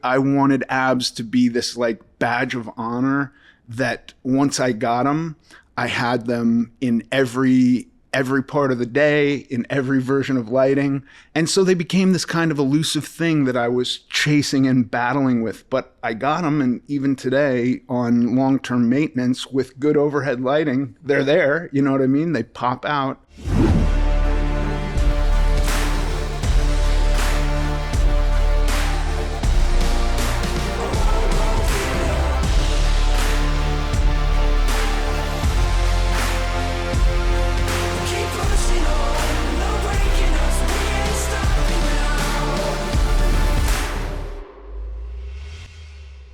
I wanted abs to be this like badge of honor that once I got them, I had them in every part of the day, in every version of lighting. And so they became this kind of elusive thing that I was chasing and battling with. But I got them, and even today on long-term maintenance with good overhead lighting, they're there. You know what I mean? They pop out.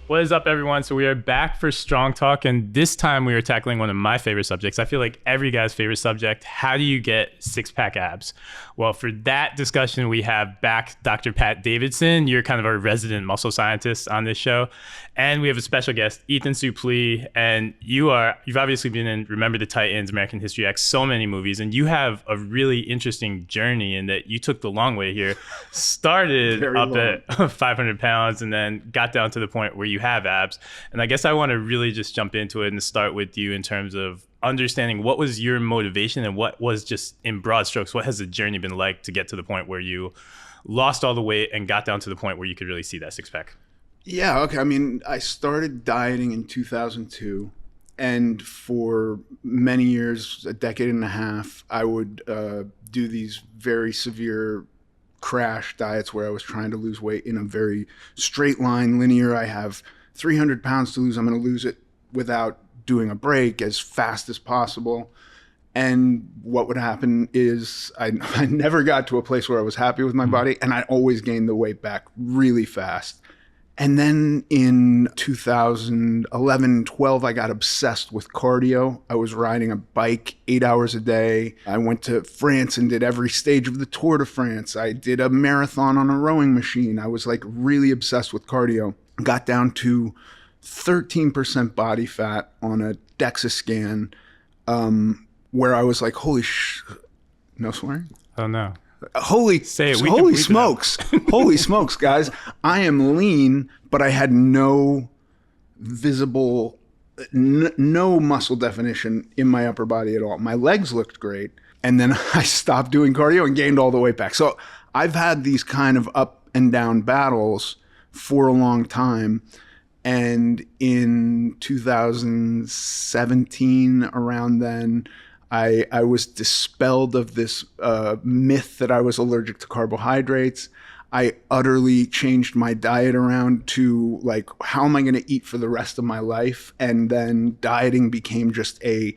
What is up, everyone? So we are back for Strong Talk, and this time we are tackling one of my favorite subjects. I feel like every guy's favorite subject. How do you get six-pack abs? Well, for that discussion, we have back Dr. Pat Davidson. You're kind of our resident muscle scientist on this show. And we have a special guest, Ethan Suplee. And you've obviously been in Remember the Titans, American History X, so many movies. And you have a really interesting journey in that you took the long way here. Started up at 500 pounds and then got down to the point where you have abs. And I guess I want to really just jump into it and start with you in terms of understanding what was your motivation and what was, just in broad strokes, what has the journey been like to get to the point where you lost all the weight and got down to the point where you could really see that six-pack? Yeah, okay. I mean, I started dieting in 2002, and for many years, a decade and a half, I would do these very severe crash diets where I was trying to lose weight in a very straight line, linear. I have 300 pounds to lose. I'm going to lose it without doing a break as fast as possible. And what would happen is I never got to a place where I was happy with my body, and I always gained the weight back really fast. And then in 2011, 12, I got obsessed with cardio. I was riding a bike 8 hours a day. I went to France and did every stage of the Tour de France. I did a marathon on a rowing machine. I was like really obsessed with cardio. Got down to 13% body fat on a DEXA scan, where I was like, no swearing? Oh, no. Holy smokes. Holy smokes, guys. I am lean, but I had no visible, no muscle definition in my upper body at all. My legs looked great. And then I stopped doing cardio and gained all the weight back. So I've had these kind of up and down battles for a long time. And in 2017, around then, I was dispelled of this myth that I was allergic to carbohydrates. I utterly changed my diet around to like, how am I going to eat for the rest of my life? And then dieting became just a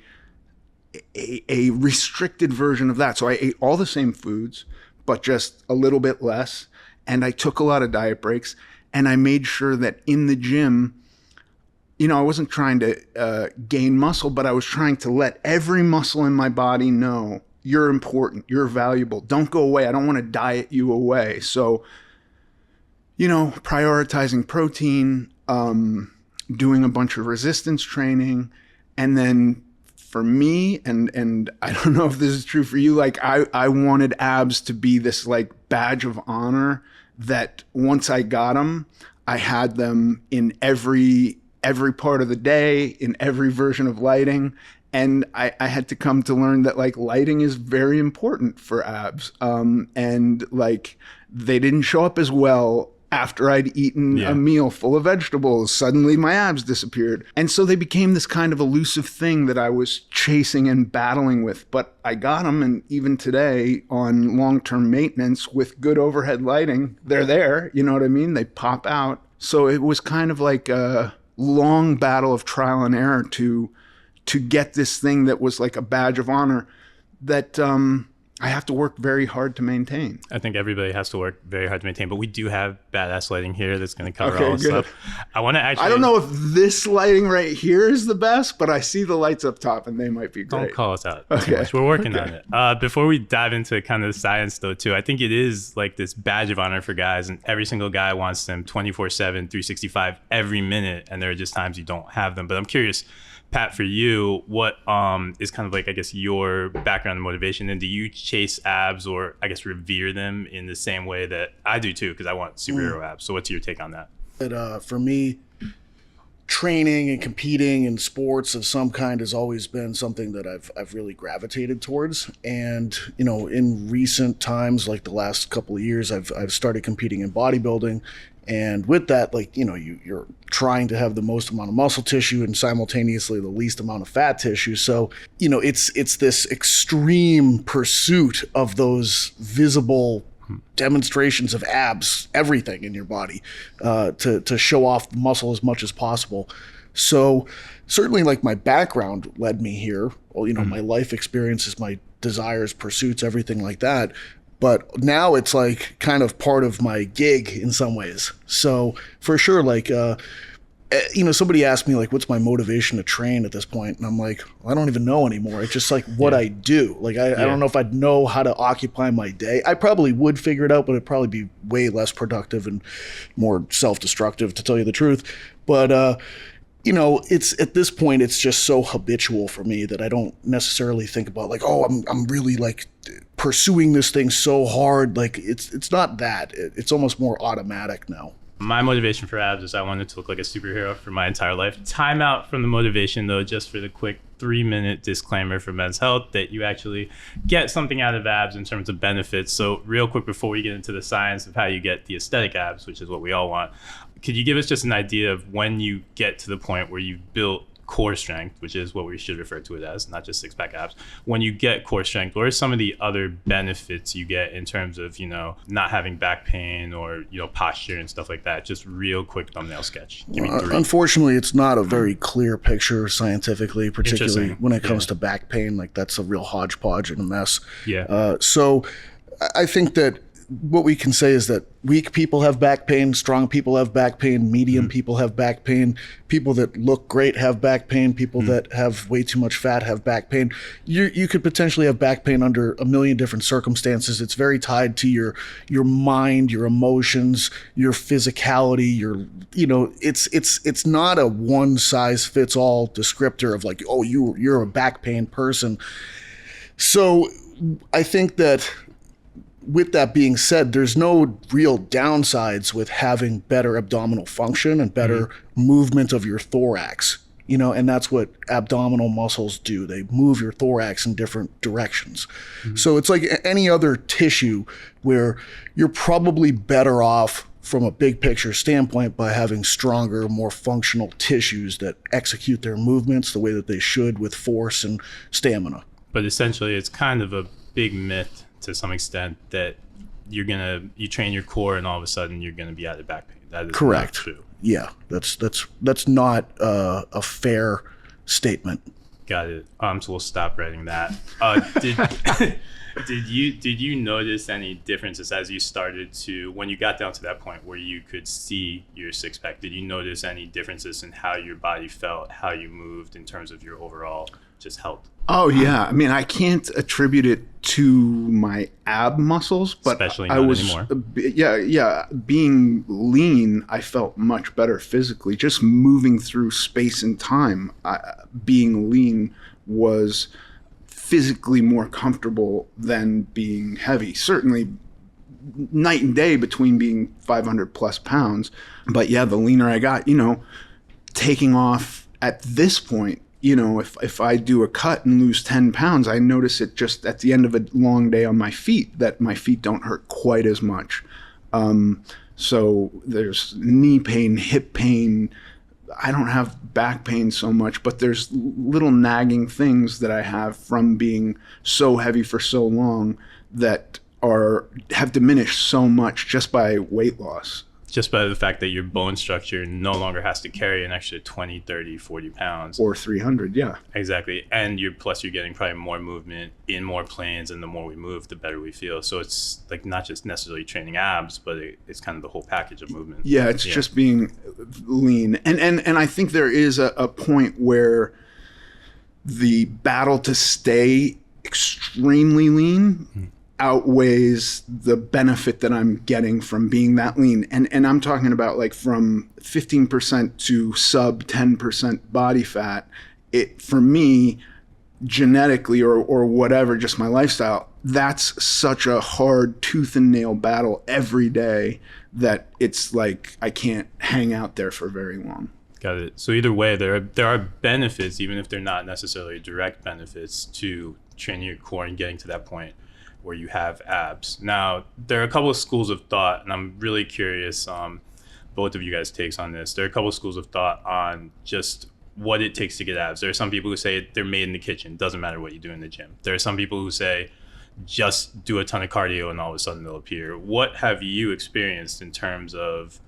restricted version of that. So I ate all the same foods, but just a little bit less. And I took a lot of diet breaks, and I made sure that in the gym, you know, I wasn't trying to gain muscle, but I was trying to let every muscle in my body know you're important, you're valuable, don't go away. I don't want to diet you away. So, you know, prioritizing protein, doing a bunch of resistance training. And then for me, and I don't know if this is true for you, like I wanted abs to be this like badge of honor that once I got them, I had them in every part of the day, in every version of lighting. And I had to come to learn that like lighting is very important for abs. And like they didn't show up as well after I'd eaten a meal full of vegetables. Suddenly my abs disappeared. And so they became this kind of elusive thing that I was chasing and battling with. But I got them, and even today on long-term maintenance with good overhead lighting, they're there. You know what I mean? They pop out. So it was kind of like a long battle of trial and error to get this thing that was like a badge of honor that I have to work very hard to maintain. I think everybody has to work very hard to maintain, but we do have badass lighting here that's going to cover all this stuff. I don't know if this lighting right here is the best, but I see the lights up top and they might be great. Don't call us out too much. We're working on it. Before we dive into kind of the science though too, I think it is like this badge of honor for guys, and every single guy wants them 24/7, 365 every minute, and there are just times you don't have them. But I'm curious, Pat, for you, what is kind of like, I guess, your background and motivation? And do you chase abs or, I guess, revere them in the same way that I do too? Because I want superhero abs. So what's your take on that? But for me, training and competing in sports of some kind has always been something that I've really gravitated towards. And in recent times, like the last couple of years, I've started competing in bodybuilding. And with that, like, you're trying to have the most amount of muscle tissue and simultaneously the least amount of fat tissue. So, it's this extreme pursuit of those visible demonstrations of abs, everything in your body, to show off the muscle as much as possible. So certainly, like, my background led me here. Well, my life experiences, my desires, pursuits, everything like that. But now it's like kind of part of my gig in some ways. So for sure, like, somebody asked me, like, what's my motivation to train at this point? And I'm like, well, I don't even know anymore. It's just like what I do. Like, I don't know if I'd know how to occupy my day. I probably would figure it out, but it'd probably be way less productive and more self-destructive, to tell you the truth. But, it's at this point, it's just so habitual for me that I don't necessarily think about, like, oh, I'm really, like, pursuing this thing so hard. Like, it's not that. It's almost more automatic now. My motivation for abs is I wanted to look like a superhero for my entire life. Time out from the motivation, though, just for the quick 3-minute disclaimer for Men's Health that you actually get something out of abs in terms of benefits. So real quick, before we get into the science of how you get the aesthetic abs, which is what we all want, could you give us just an idea of when you get to the point where you've built core strength, which is what we should refer to it as, not just six-pack abs. When you get core strength, what are some of the other benefits you get in terms of, not having back pain or, posture and stuff like that? Just real quick thumbnail sketch. Give me 3. Unfortunately, it's not a very clear picture scientifically, particularly when it comes to back pain. Like, that's a real hodgepodge and a mess. Yeah. So I think that what we can say is that weak people have back pain, strong people have back pain, medium people have back pain, people that look great have back pain, people that have way too much fat have back pain. You could potentially have back pain under a million different circumstances. It's very tied to your mind, your emotions, your physicality, it's not a one size fits all descriptor of, like, oh, you're a back pain person. So I think that, with that being said, there's no real downsides with having better abdominal function and better movement of your thorax, and that's what abdominal muscles do. They move your thorax in different directions. So it's like any other tissue where you're probably better off from a big picture standpoint by having stronger, more functional tissues that execute their movements the way that they should with force and stamina. But essentially, it's kind of a big myth to some extent that you train your core and all of a sudden you're gonna be out of back pain. That is correct. Not true. Yeah, that's not a fair statement. Got it. So we'll stop writing that. Did you notice any differences as you started to, when you got down to that point where you could see your six pack? Did you notice any differences in how your body felt, how you moved in terms of your overall just health? Oh yeah, I mean, I can't attribute it to my ab muscles, but especially not anymore. Yeah. Being lean, I felt much better physically. Just moving through space and time, being lean was physically more comfortable than being heavy. Certainly, night and day between being 500 plus pounds. But yeah, the leaner I got, taking off at this point. If I do a cut and lose 10 pounds, I notice it just at the end of a long day on my feet, that my feet don't hurt quite as much. So there's knee pain, hip pain. I don't have back pain so much, but there's little nagging things that I have from being so heavy for so long that have diminished so much just by weight loss. Just by the fact that your bone structure no longer has to carry an extra 20, 30, 40 pounds. Or 300, yeah. Exactly. And you're getting probably more movement in more planes, and the more we move, the better we feel. So it's like not just necessarily training abs, but it's kind of the whole package of movement. Yeah, it's just being lean. And I think there is a point where the battle to stay extremely lean outweighs the benefit that I'm getting from being that lean. And I'm talking about like from 15% to sub 10% body fat. It, for me, genetically or whatever, just my lifestyle, that's such a hard tooth and nail battle every day that it's like I can't hang out there for very long. Got it. So either way, there are benefits, even if they're not necessarily direct benefits, to training your core and getting to that point where you have abs. Now, there are a couple of schools of thought, and I'm really curious both of you guys' takes on this. There are a couple of schools of thought on just what it takes to get abs. There are some people who say they're made in the kitchen. Doesn't matter what you do in the gym. There are some people who say just do a ton of cardio and all of a sudden they'll appear. What have you experienced in terms of,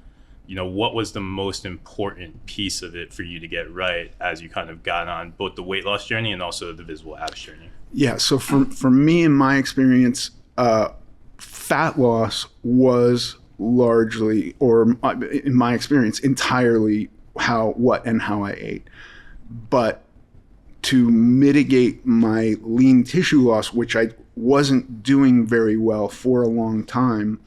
what was the most important piece of it for you to get right as you kind of got on both the weight loss journey and also the visible abs journey? Yeah, so for me, in my experience, fat loss was largely, or in my experience, entirely how I ate. But to mitigate my lean tissue loss, which I wasn't doing very well for a long time,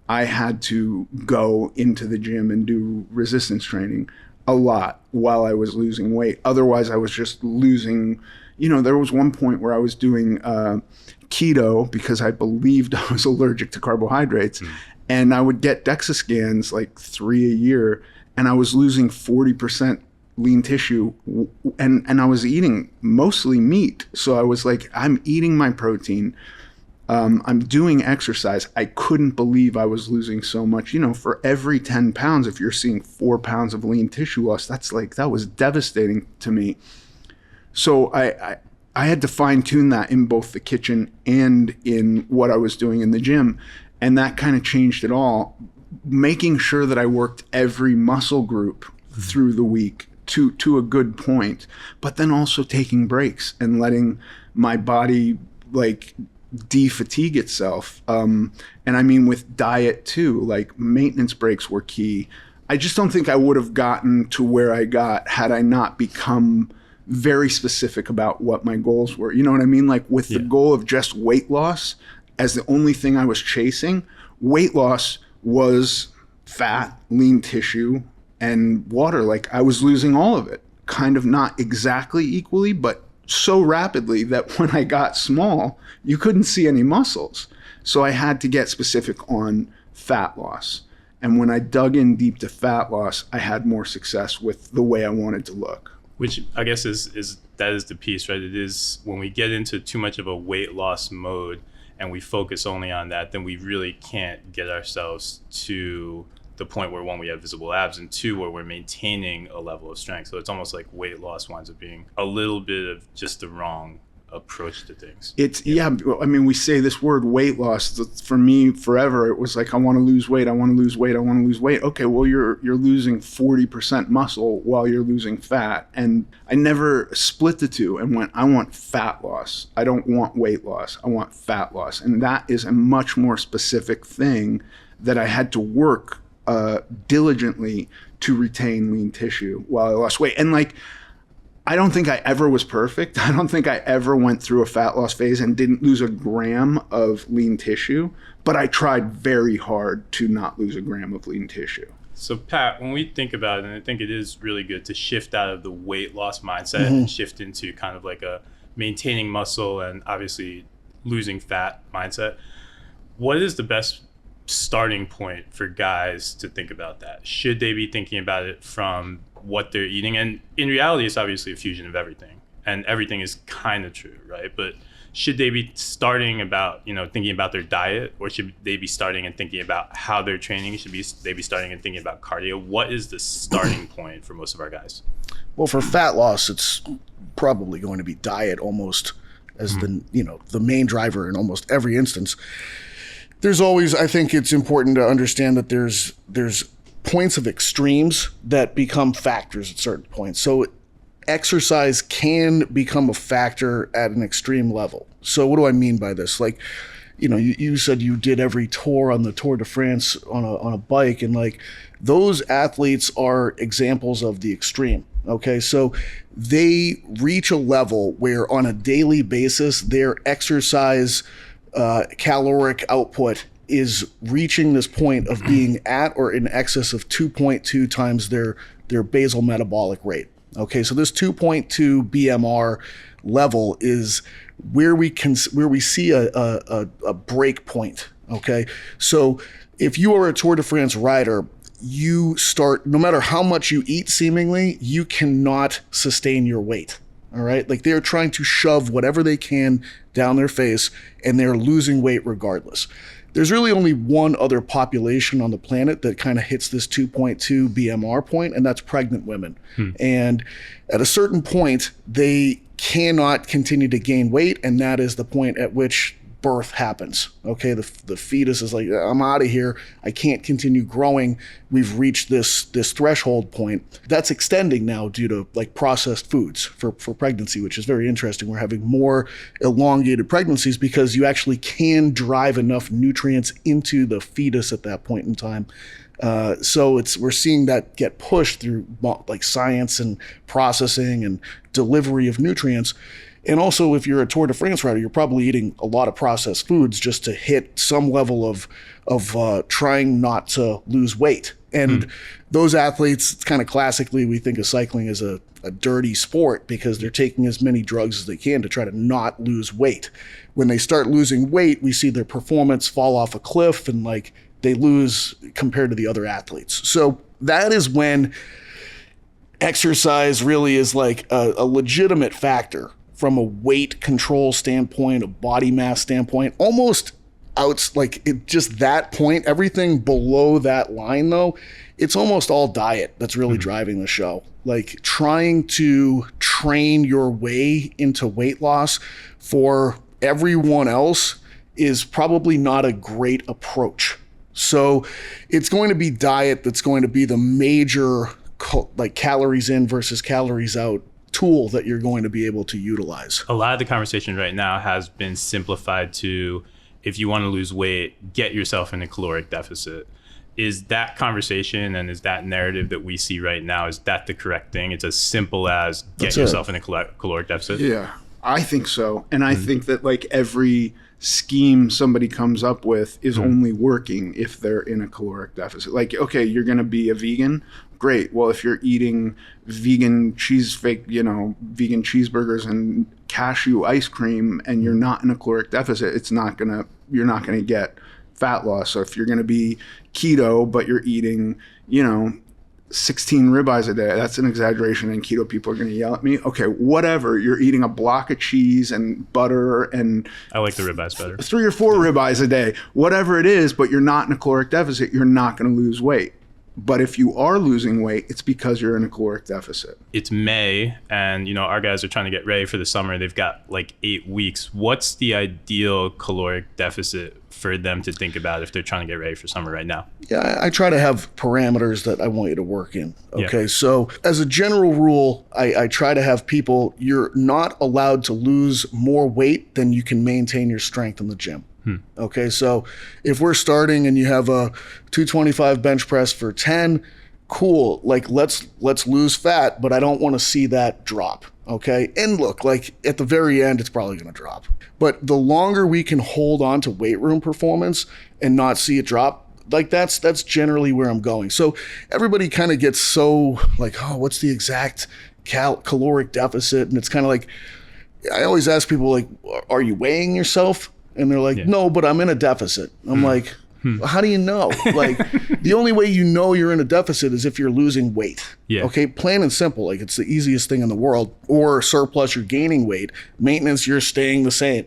I had to go into the gym and do resistance training a lot while I was losing weight. Otherwise, I was just losing, there was one point where I was doing keto because I believed I was allergic to carbohydrates. And I would get DEXA scans, like 3 a year, and I was losing 40% lean tissue, and I was eating mostly meat. So I was like, I'm eating my protein. I'm doing exercise. I couldn't believe I was losing so much. For every 10 pounds, if you're seeing 4 pounds of lean tissue loss, that was devastating to me. So I had to fine tune that in both the kitchen and in what I was doing in the gym. And that kind of changed it all, making sure that I worked every muscle group through the week to a good point, but then also taking breaks and letting my body like de-fatigue itself. And I mean with diet too, like maintenance breaks were key. I just don't think I would have gotten to where I got had I not become very specific about what my goals were. You know what I mean? Like with the goal of just weight loss as the only thing I was chasing, weight loss was fat, lean tissue, and water. Like I was losing all of it, kind of not exactly equally, but so rapidly that when I got small, you couldn't see any muscles. So I had to get specific on fat loss. And when I dug in deep to fat loss, I had more success with the way I wanted to look. Which I guess is the piece, right? It is when we get into too much of a weight loss mode and we focus only on that, then we really can't get ourselves to the point where, one, we have visible abs, and two, where we're maintaining a level of strength. So it's almost like weight loss winds up being a little bit of just the wrong approach to things. I mean, we say this word weight loss. For me, forever, it was like, I want to lose weight, I want to lose weight, I want to lose weight. Okay, well, you're losing 40% muscle while you're losing fat. And I never split the two and went, I want fat loss. I don't want weight loss. I want fat loss. And that is a much more specific thing that I had to work diligently to retain lean tissue while I lost weight. And like, I don't think I ever was perfect. I don't think I ever went through a fat loss phase and didn't lose a gram of lean tissue, but I tried very hard to not lose a gram of lean tissue. So Pat, when we think about it, and I think it is really good to shift out of the weight loss mindset and shift into kind of like a maintaining muscle and obviously losing fat mindset, what is the best starting point for guys to think about that? Should they be thinking about it from what they're eating? And in reality, it's obviously a fusion of everything, and everything is kind of true, right? But should they be starting about, thinking about their diet, or should they be starting and thinking about how they're training? Should they be starting and thinking about cardio? What is the starting point for most of our guys? Well, for fat loss, it's probably going to be diet almost as the main driver in almost every instance. There's always, I think it's important to understand that there's points of extremes that become factors at certain points. So exercise can become a factor at an extreme level. So what do I mean by this? Like, you said you did every tour on the Tour de France on a bike, and like those athletes are examples of the extreme. Okay, so they reach a level where on a daily basis their exercise caloric output is reaching this point of being at or in excess of 2.2 times their basal metabolic rate. Okay, so this 2.2 BMR level is where we see a break point. Okay, so if you are a Tour de France rider, you start, no matter how much you eat, seemingly, you cannot sustain your weight. All right. Like they're trying to shove whatever they can down their face, and they're losing weight regardless. There's really only one other population on the planet that kind of hits this 2.2 BMR point, and that's pregnant women. And at a certain point, they cannot continue to gain weight, and that is the point at which birth happens. Okay, the fetus is like, I'm out of here. I can't continue growing. We've reached this threshold point. That's extending now due to like processed foods for pregnancy, which is very interesting. We're having more elongated pregnancies because you actually can drive enough nutrients into the fetus at that point in time. So we're seeing that get pushed through like science and processing and delivery of nutrients. And also, if you're a Tour de France rider, you're probably eating a lot of processed foods just to hit some level of trying not to lose weight. And those athletes, kind of classically, we think of cycling as a dirty sport because they're taking as many drugs as they can to try to not lose weight. When they start losing weight, we see their performance fall off a cliff and like they lose compared to the other athletes. So that is when exercise really is like a legitimate factor from a weight control standpoint, a body mass standpoint, almost out like it just that point. Everything below that line though, it's almost all diet that's really driving the show. Like trying to train your way into weight loss for everyone else is probably not a great approach. So it's going to be diet that's going to be the major like calories in versus calories out tool that you're going to be able to utilize. A lot of the conversation right now has been simplified to, if you want to lose weight, get yourself in a caloric deficit. Is that conversation and is that narrative that we see right now, is that the correct thing? It's as simple as get yourself in a caloric deficit? Yeah, I think so. And I think that like every scheme somebody comes up with is only working if they're in a caloric deficit. Like, okay, you're going to be a vegan. Great. Well, if you're eating vegan vegan cheeseburgers and cashew ice cream and you're not in a caloric deficit, you're not going to get fat loss. So if you're going to be keto, but you're eating, 16 ribeyes a day, that's an exaggeration and keto people are going to yell at me. Okay, whatever. You're eating a block of cheese and butter and I like the ribeyes better. 3 or 4 ribeyes a day, whatever it is, but you're not in a caloric deficit, you're not going to lose weight. But if you are losing weight, it's because you're in a caloric deficit. It's May, and our guys are trying to get ready for the summer. They've got like 8 weeks. What's the ideal caloric deficit for them to think about if they're trying to get ready for summer right now? Yeah, I try to have parameters that I want you to work in. Okay, so as a general rule, I try to have people, you're not allowed to lose more weight than you can maintain your strength in the gym. Okay, so if we're starting and you have a 225 bench press for 10, cool. Like let's lose fat, but I don't want to see that drop. Okay, and look, like at the very end, it's probably going to drop. But the longer we can hold on to weight room performance and not see it drop, like that's generally where I'm going. So everybody kind of gets so like, oh, what's the exact caloric deficit? And it's kind of like, I always ask people like, are you weighing yourself? And they're like, no, but I'm in a deficit. I'm like, how do you know? Like, the only way you know you're in a deficit is if you're losing weight. Okay, plain and simple. Like, it's the easiest thing in the world. Or surplus, you're gaining weight. Maintenance, you're staying the same.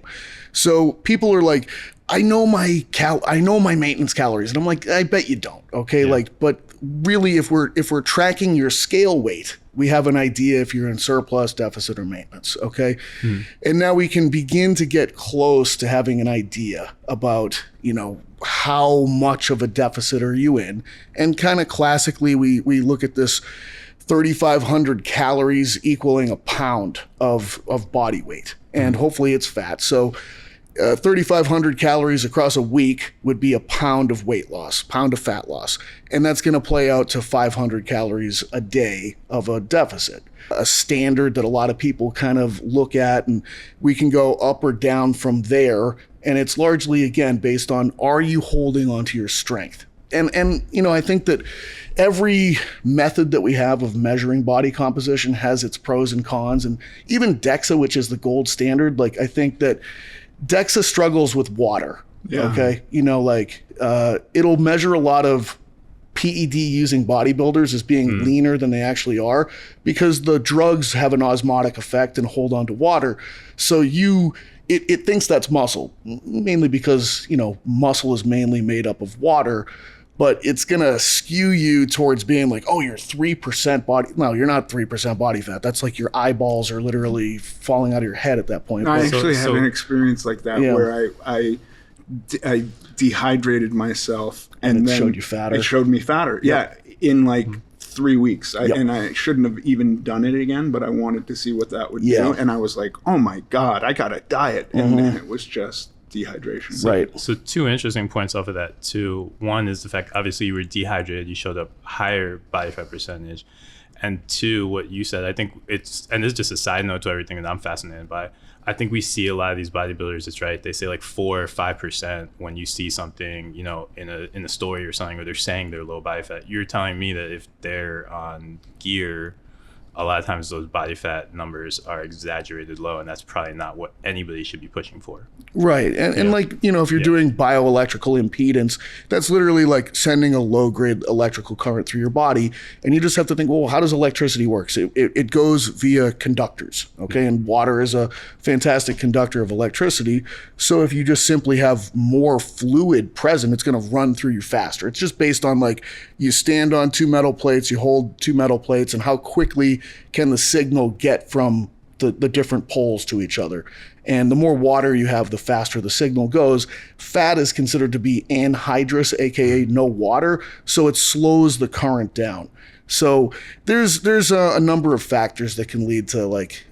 So people are like, I know my maintenance calories. And I'm like, I bet you don't. Okay, like, but really, if we're tracking your scale weight, we have an idea if you're in surplus, deficit, or maintenance, okay? And now we can begin to get close to having an idea about, how much of a deficit are you in? And kind of classically, we look at this 3,500 calories equaling a pound of body weight. And hopefully it's fat. So 3,500 calories across a week would be a pound of weight loss, pound of fat loss. And that's going to play out to 500 calories a day of a deficit, a standard that a lot of people kind of look at, and we can go up or down from there. And it's largely, again, based on, are you holding onto your strength? And I think that every method that we have of measuring body composition has its pros and cons. And even DEXA, which is the gold standard, like I think that DEXA struggles with water. Yeah. Okay. It'll measure a lot of PED using bodybuilders as being leaner than they actually are, because the drugs have an osmotic effect and hold on to water. So it thinks that's muscle, mainly because, muscle is mainly made up of water, but it's going to skew you towards being like, oh, you're 3% body. No, you're not 3% body fat. That's like your eyeballs are literally falling out of your head at that point. I actually had an experience like that where I dehydrated myself and then showed you fatter. It showed me fatter. Yep. Yeah, in like 3 weeks. And I shouldn't have even done it again, but I wanted to see what that would do. And I was like, oh my God, I got to diet. And then it was just dehydration. Right. So 2 interesting points off of that too. One is the fact, obviously you were dehydrated, you showed up higher body fat percentage. And 2, what you said, I think it's, and this is just a side note to everything that I'm fascinated by, I think we see a lot of these bodybuilders, it's right, they say like 4 or 5% when you see something, in a story or something, or they're saying they're low body fat. You're telling me that if they're on gear, a lot of times those body fat numbers are exaggerated low, and that's probably not what anybody should be pushing for. Right. And if you're doing bioelectrical impedance, that's literally like sending a low grade electrical current through your body. And you just have to think, well, how does electricity work? So it goes via conductors. Okay. And water is a fantastic conductor of electricity. So if you just simply have more fluid present, it's going to run through you faster. It's just based on like you stand on 2 metal plates, you hold 2 metal plates, and how quickly can the signal get from the different poles to each other. And the more water you have, the faster the signal goes. Fat is considered to be anhydrous, aka no water, so it slows the current down. So there's a number of factors that can lead to like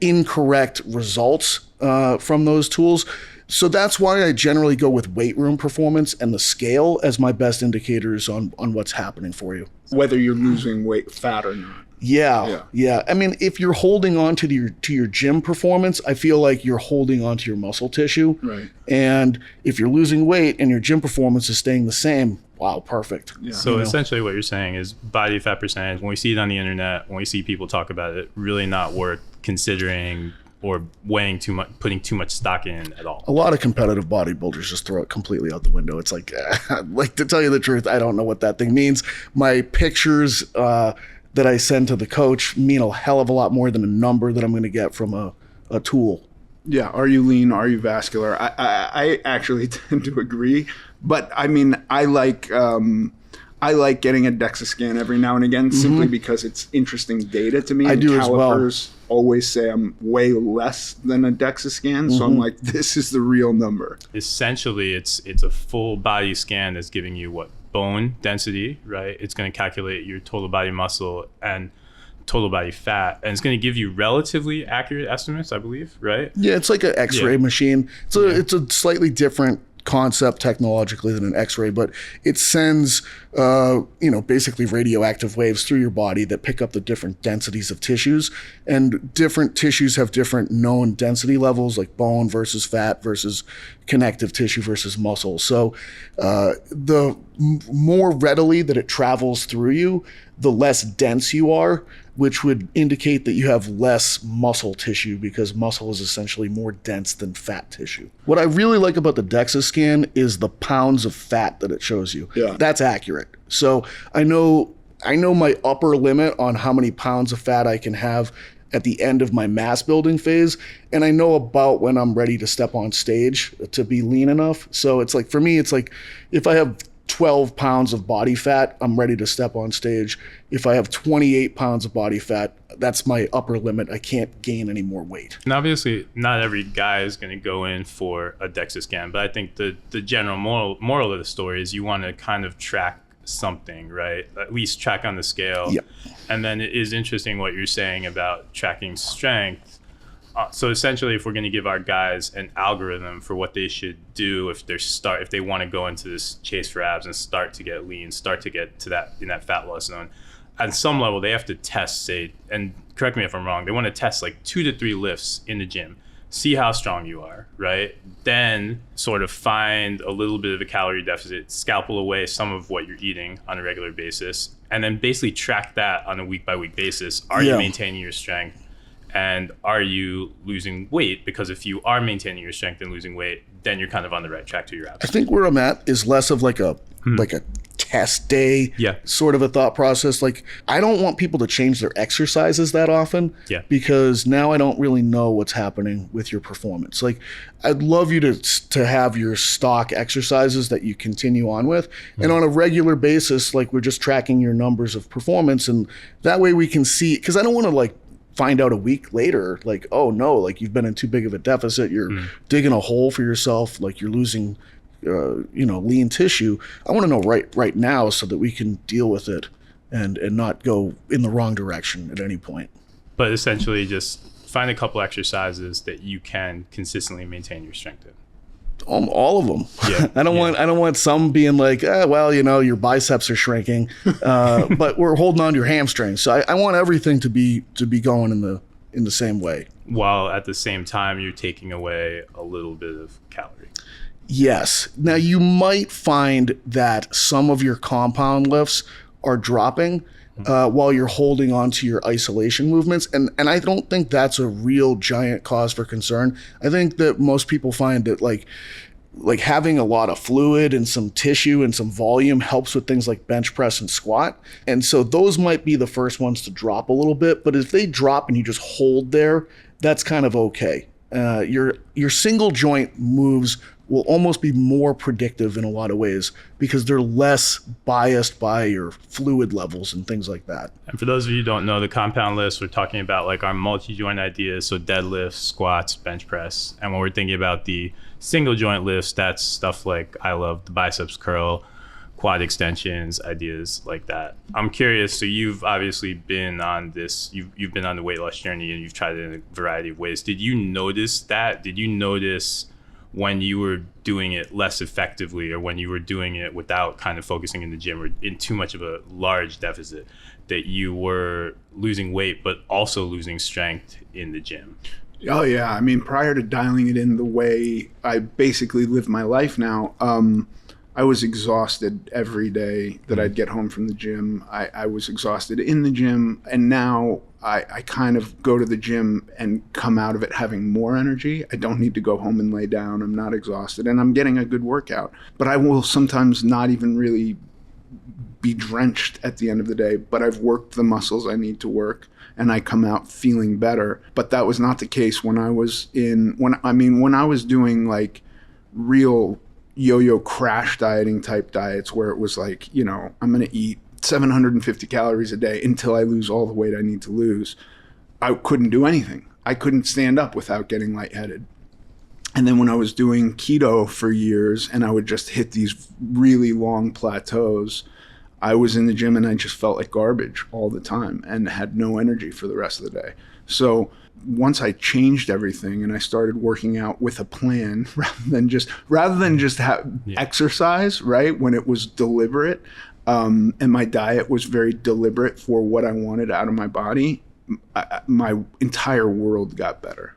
incorrect results from those tools. So that's why I generally go with weight room performance and the scale as my best indicators on what's happening for you. Whether you're losing weight, fat or not. Yeah. I mean, if you're holding on to your gym performance, I feel like you're holding on to your muscle tissue. Right. And if you're losing weight and your gym performance is staying the same, wow, perfect. Yeah. So essentially what you're saying is body fat percentage, when we see it on the internet, when we see people talk about it, really not worth considering or weighing too much, putting too much stock in at all. A lot of competitive bodybuilders just throw it completely out the window. It's like, to tell you the truth, I don't know what that thing means. My pictures that I send to the coach mean a hell of a lot more than a number that I'm going to get from a tool. Yeah. Are you lean? Are you vascular? I actually tend to agree, but I mean, I like getting a DEXA scan every now and again, simply because it's interesting data to me. I do as well. Calipers always say I'm way less than a DEXA scan, so I'm like, this is the real number. Essentially, it's a full body scan that's giving you what? Bone density, right? It's going to calculate your total body muscle and total body fat, and it's going to give you relatively accurate estimates, I believe, right? Yeah, it's like an X-ray machine. It's a slightly different concept technologically than an X-ray, but it sends basically radioactive waves through your body that pick up the different densities of tissues, and different tissues have different known density levels, like bone versus fat versus connective tissue versus muscle. So the more readily that it travels through you, the less dense you are, which would indicate that you have less muscle tissue, because muscle is essentially more dense than fat tissue. What I really like about the DEXA scan is the pounds of fat that it shows you. Yeah. That's accurate. So I know my upper limit on how many pounds of fat I can have at the end of my mass building phase, and I know about when I'm ready to step on stage to be lean enough. So it's like, for me, it's like if I have 12 pounds of body fat, I'm ready to step on stage. If I have 28 pounds of body fat, that's my upper limit. I can't gain any more weight. And obviously, not every guy is going to go in for a DEXA scan, but I think the general moral of the story is you want to kind of track something, right? At least track on the scale. Yep. And then it is interesting what you're saying about tracking strength. So essentially, if we're going to give our guys an algorithm for what they should do if they want to go into this chase for abs and start to get lean, start to get to that in that fat loss zone, at some level they have to test, say, and correct me if I'm wrong, they want to test like 2 to 3 lifts in the gym, see how strong you are, right? Then sort of find a little bit of a calorie deficit, scalpel away some of what you're eating on a regular basis, and then basically track that on a week by week basis. Are you maintaining your strength? And are you losing weight? Because if you are maintaining your strength and losing weight, then you're kind of on the right track to your abs. I think where I'm at is less of like a test day sort of a thought process. Like, I don't want people to change their exercises that often because now I don't really know what's happening with your performance. Like, I'd love you to have your stock exercises that you continue on with, and on a regular basis, like, we're just tracking your numbers of performance, and that way we can see, because I don't want to like find out a week later, like, oh no, like you've been in too big of a deficit, you're digging a hole for yourself, like you're losing lean tissue. I want to know right now so that we can deal with it and not go in the wrong direction at any point. But essentially just find a couple exercises that you can consistently maintain your strength in. All of them. Yeah. I don't want some being like, your biceps are shrinking, but we're holding on to your hamstrings. So I want everything to be going in the same way. While at the same time, you're taking away a little bit of calorie. Yes. Now you might find that some of your compound lifts are dropping while you're holding on to your isolation movements. And I don't think that's a real giant cause for concern. I think that most people find that like having a lot of fluid and some tissue and some volume helps with things like bench press and squat. And so those might be the first ones to drop a little bit. But if they drop and you just hold there, that's kind of okay. Your single joint moves will almost be more predictive in a lot of ways because they're less biased by your fluid levels and things like that. And for those of you who don't know, the compound lifts, we're talking about like our multi-joint ideas, so deadlifts, squats, bench press. And when we're thinking about the single joint lifts, that's stuff like I love the biceps curl, quad extensions, ideas like that. I'm curious, so you've obviously been on this, you've been on the weight loss journey and you've tried it in a variety of ways. Did you notice that? Did you notice when you were doing it less effectively or when you were doing it without kind of focusing in the gym or in too much of a large deficit, that you were losing weight but also losing strength in the gym? Oh yeah, I mean, prior to dialing it in the way I basically live my life now, I was exhausted every day that I'd get home from the gym. I was exhausted in the gym, and now I kind of go to the gym and come out of it having more energy. I don't need to go home and lay down. I'm not exhausted, and I'm getting a good workout. But I will sometimes not even really be drenched at the end of the day, but I've worked the muscles I need to work, and I come out feeling better. But that was not the case when I was doing like real yo-yo crash dieting type diets where it was like, I'm going to eat 750 calories a day until I lose all the weight I need to lose. I couldn't do anything. I couldn't stand up without getting lightheaded. And then when I was doing keto for years and I would just hit these really long plateaus, I was in the gym and I just felt like garbage all the time and had no energy for the rest of the day. So once I changed everything and I started working out with a plan rather than just exercise, right? When it was deliberate, and my diet was very deliberate for what I wanted out of my body, my entire world got better.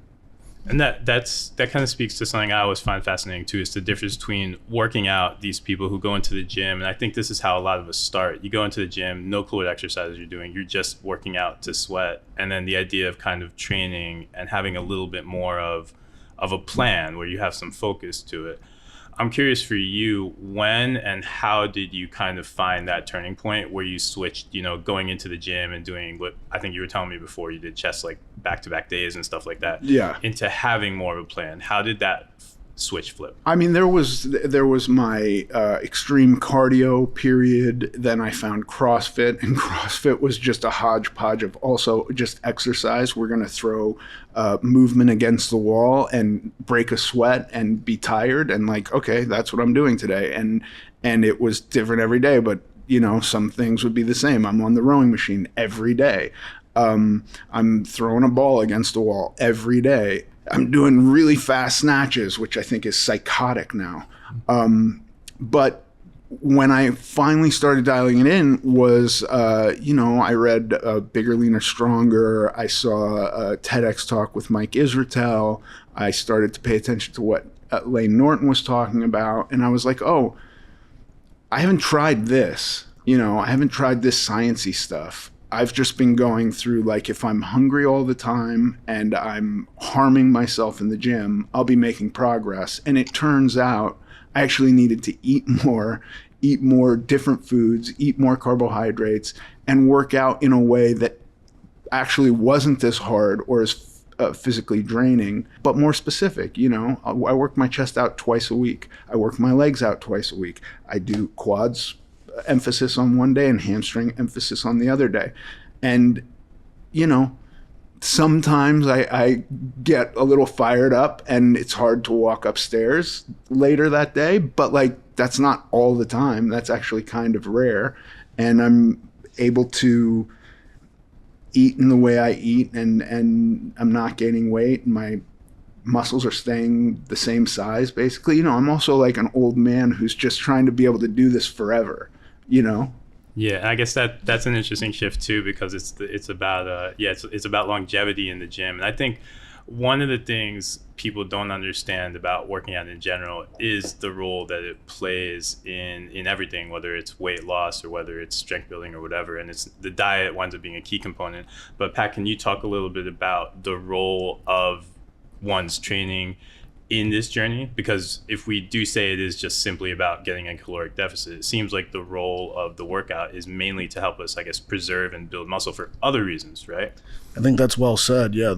And that kind of speaks to something I always find fascinating too, is the difference between working out, these people who go into the gym, and I think this is how a lot of us start. You go into the gym, no clue what exercises you're doing, you're just working out to sweat. And then the idea of kind of training and having a little bit more of a plan where you have some focus to it. I'm curious for you, when and how did you kind of find that turning point where you switched, going into the gym and doing what I think you were telling me before, you did chest like back-to-back days and stuff like that, into having more of a plan? How did that switch flip? I mean, there was my extreme cardio period. Then I found CrossFit, and CrossFit was just a hodgepodge of also just exercise. We're going to throw movement against the wall and break a sweat and be tired, and like, okay, that's what I'm doing today. And it was different every day, but some things would be the same. I'm on the rowing machine every day. I'm throwing a ball against the wall every day. I'm doing really fast snatches, which I think is psychotic now. But when I finally started dialing it in was, I read Bigger, Leaner, Stronger. I saw a TEDx talk with Mike Israetel. I started to pay attention to what Layne Norton was talking about. And I was like, I haven't tried this. I haven't tried this sciencey stuff. I've just been going through, like, if I'm hungry all the time and I'm harming myself in the gym, I'll be making progress. And it turns out I actually needed to eat more different foods, eat more carbohydrates, and work out in a way that actually wasn't as hard or as physically draining, but more specific. You know, I work my chest out twice a week. I work my legs out twice a week. I do quads emphasis on one day and hamstring emphasis on the other day. And, you know, sometimes I get a little fired up and it's hard to walk upstairs later that day, but like, that's not all the time. That's actually kind of rare. And I'm able to eat in the way I eat, and I'm not gaining weight, and my muscles are staying the same size, basically. You know, I'm also like an old man who's just trying to be able to do this forever, you know? Yeah, I guess that's an interesting shift too, because it's about it's about longevity in the gym. And I think one of the things people don't understand about working out in general is the role that it plays in everything, whether it's weight loss or whether it's strength building or whatever. And it's the diet winds up being a key component. But Pat, can you talk a little bit about the role of one's training in this journey? Because if we do say it is just simply about getting a caloric deficit, it seems like the role of the workout is mainly to help us, I guess, preserve and build muscle for other reasons, right? I think that's well said. Yeah,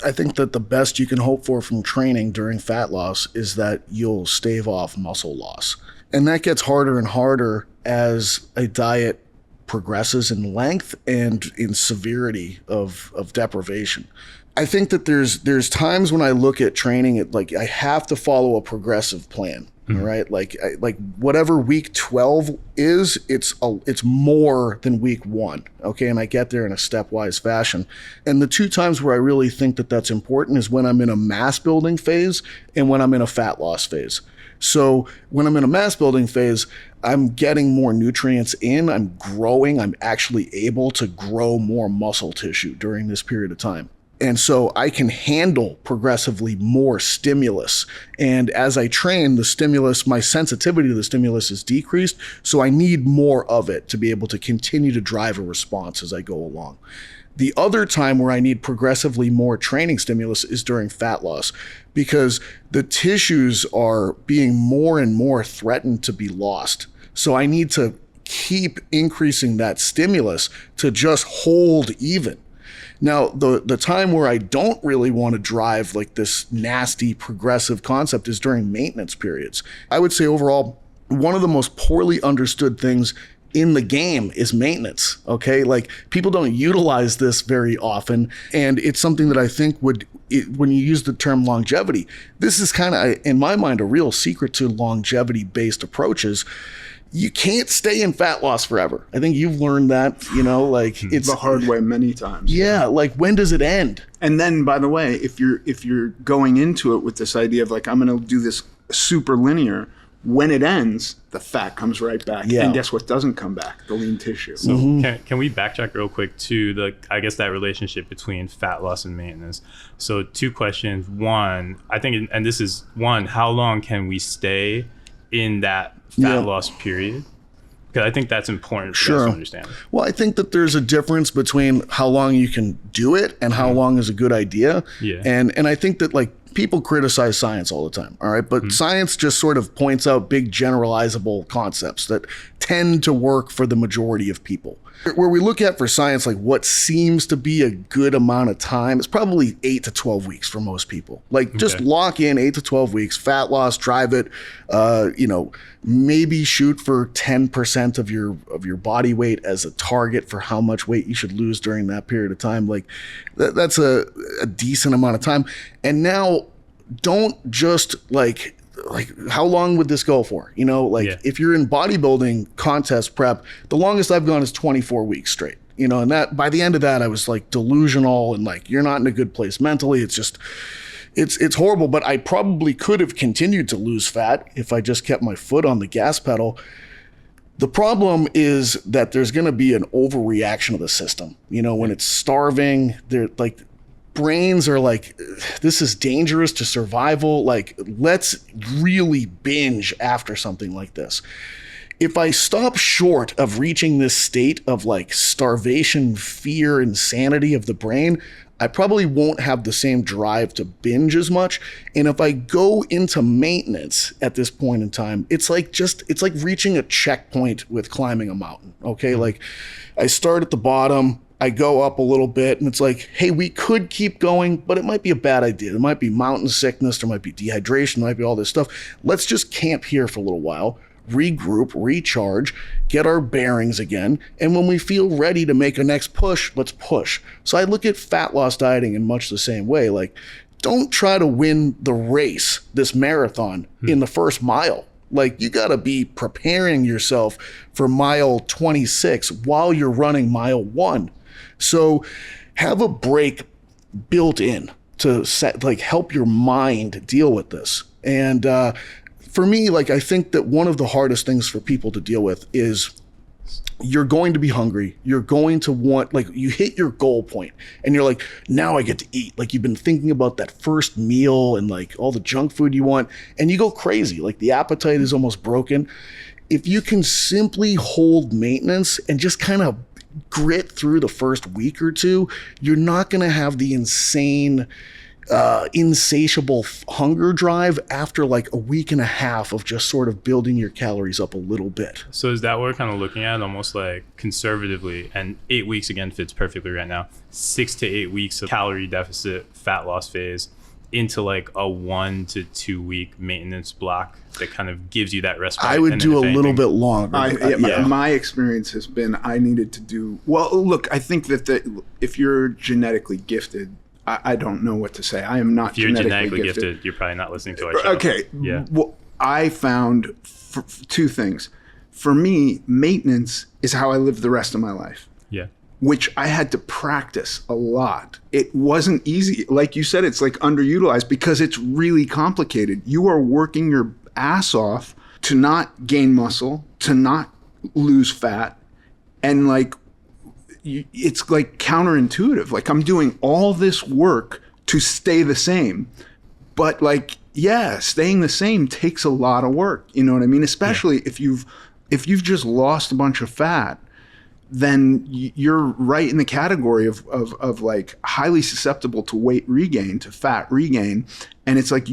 I think that the best you can hope for from training during fat loss is that you'll stave off muscle loss. And that gets harder and harder as a diet progresses in length and in severity of deprivation. I think that there's times when I look at training, like I have to follow a progressive plan. Mm-hmm. Right? Like whatever week 12 is, it's more than week 1. Okay. And I get there in a stepwise fashion. And the two times where I really think that that's important is when I'm in a mass building phase and when I'm in a fat loss phase. So when I'm in a mass building phase, I'm getting more nutrients in, I'm growing, I'm actually able to grow more muscle tissue during this period of time. And so I can handle progressively more stimulus. And as I train, the stimulus, my sensitivity to the stimulus is decreased. So I need more of it to be able to continue to drive a response as I go along. The other time where I need progressively more training stimulus is during fat loss, because the tissues are being more and more threatened to be lost. So I need to keep increasing that stimulus to just hold even. Now, the time where I don't really want to drive like this nasty progressive concept is during maintenance periods. I would say overall, one of the most poorly understood things in the game is maintenance, okay? Like people don't utilize this very often, and it's something that I think when you use the term longevity, this is kind of, in my mind, a real secret to longevity-based approaches. You can't stay in fat loss forever. I think you've learned that, you know, like it's the hard way many times. Yeah, like when does it end? And then, by the way, if you're going into it with this idea of like, I'm going to do this super linear, when it ends, the fat comes right back. Yeah. And guess what doesn't come back? The lean tissue. So can we backtrack real quick to I guess that relationship between fat loss and maintenance? So 2 questions. One, I think, and this is one, how long can we stay in that fat loss period? Because I think that's important for us to understand. Well, I think that there's a difference between how long you can do it and how long is a good idea. Yeah. And I think that like people criticize science all the time, all right? But science just sort of points out big generalizable concepts that tend to work for the majority of people. Where we look at for science, like what seems to be a good amount of time, it's probably 8 to 12 weeks for most people. Like just lock in 8 to 12 weeks, fat loss, drive it, maybe shoot for 10% of your body weight as a target for how much weight you should lose during that period of time. Like that's a decent amount of time. And now don't just like how long would this go for? You know, like if you're in bodybuilding contest prep, the longest I've gone is 24 weeks straight. You know, and that by the end of that, I was like delusional and like, you're not in a good place mentally. It's just, it's horrible, but I probably could have continued to lose fat if I just kept my foot on the gas pedal. The problem is that there's going to be an overreaction of the system. You know, when it's starving, they're like, brains are like, this is dangerous to survival. Like, let's really binge after something like this. if I stop short of reaching this state of like starvation, fear, insanity of the brain, I probably won't have the same drive to binge as much. And if I go into maintenance at this point in time, it's like reaching a checkpoint with climbing a mountain. Okay. Like I start at the bottom, I go up a little bit, and it's like, hey, we could keep going, but it might be a bad idea. There might be mountain sickness, there might be dehydration, there might be all this stuff. Let's just camp here for a little while, regroup, recharge, get our bearings again, and when we feel ready to make a next push, let's push. So I look at fat loss dieting in much the same way. Like, don't try to win the race, this marathon, in the first mile. Like, you got to be preparing yourself for mile 26 while you're running mile 1. So have a break built in to help your mind deal with this. And for me, like, I think that one of the hardest things for people to deal with is you're going to be hungry. You're going to want, like, you hit your goal point and you're like, now I get to eat. Like, you've been thinking about that first meal and like all the junk food you want, and you go crazy. Like, the appetite is almost broken. If you can simply hold maintenance and just kind of grit through the first week or two, you're not going to have the insatiable hunger drive after like a week and a half of just sort of building your calories up a little bit. So is that what we're kind of looking at, almost like conservatively, and 8 weeks again fits perfectly right now, 6 to 8 weeks of calorie deficit fat loss phase into like a 1 to 2 week maintenance block that kind of gives you that respite? I would do a little bit longer. My experience has been I needed to do, well, look, I think that if you're genetically gifted, I don't know what to say. I am not if you're genetically gifted. You're probably not listening to our show. Okay. Yeah. Well, I found two things. For me, maintenance is how I live the rest of my life. Yeah. Which I had to practice a lot. It wasn't easy. Like you said, it's like underutilized because it's really complicated. You are working your ass off to not gain muscle, to not lose fat, and like, it's like counterintuitive. Like, I'm doing all this work to stay the same, but like, yeah, staying the same takes a lot of work. You know what I mean? Especially if you've just lost a bunch of fat, then you're right in the category of like highly susceptible to weight regain, to fat regain. And it's like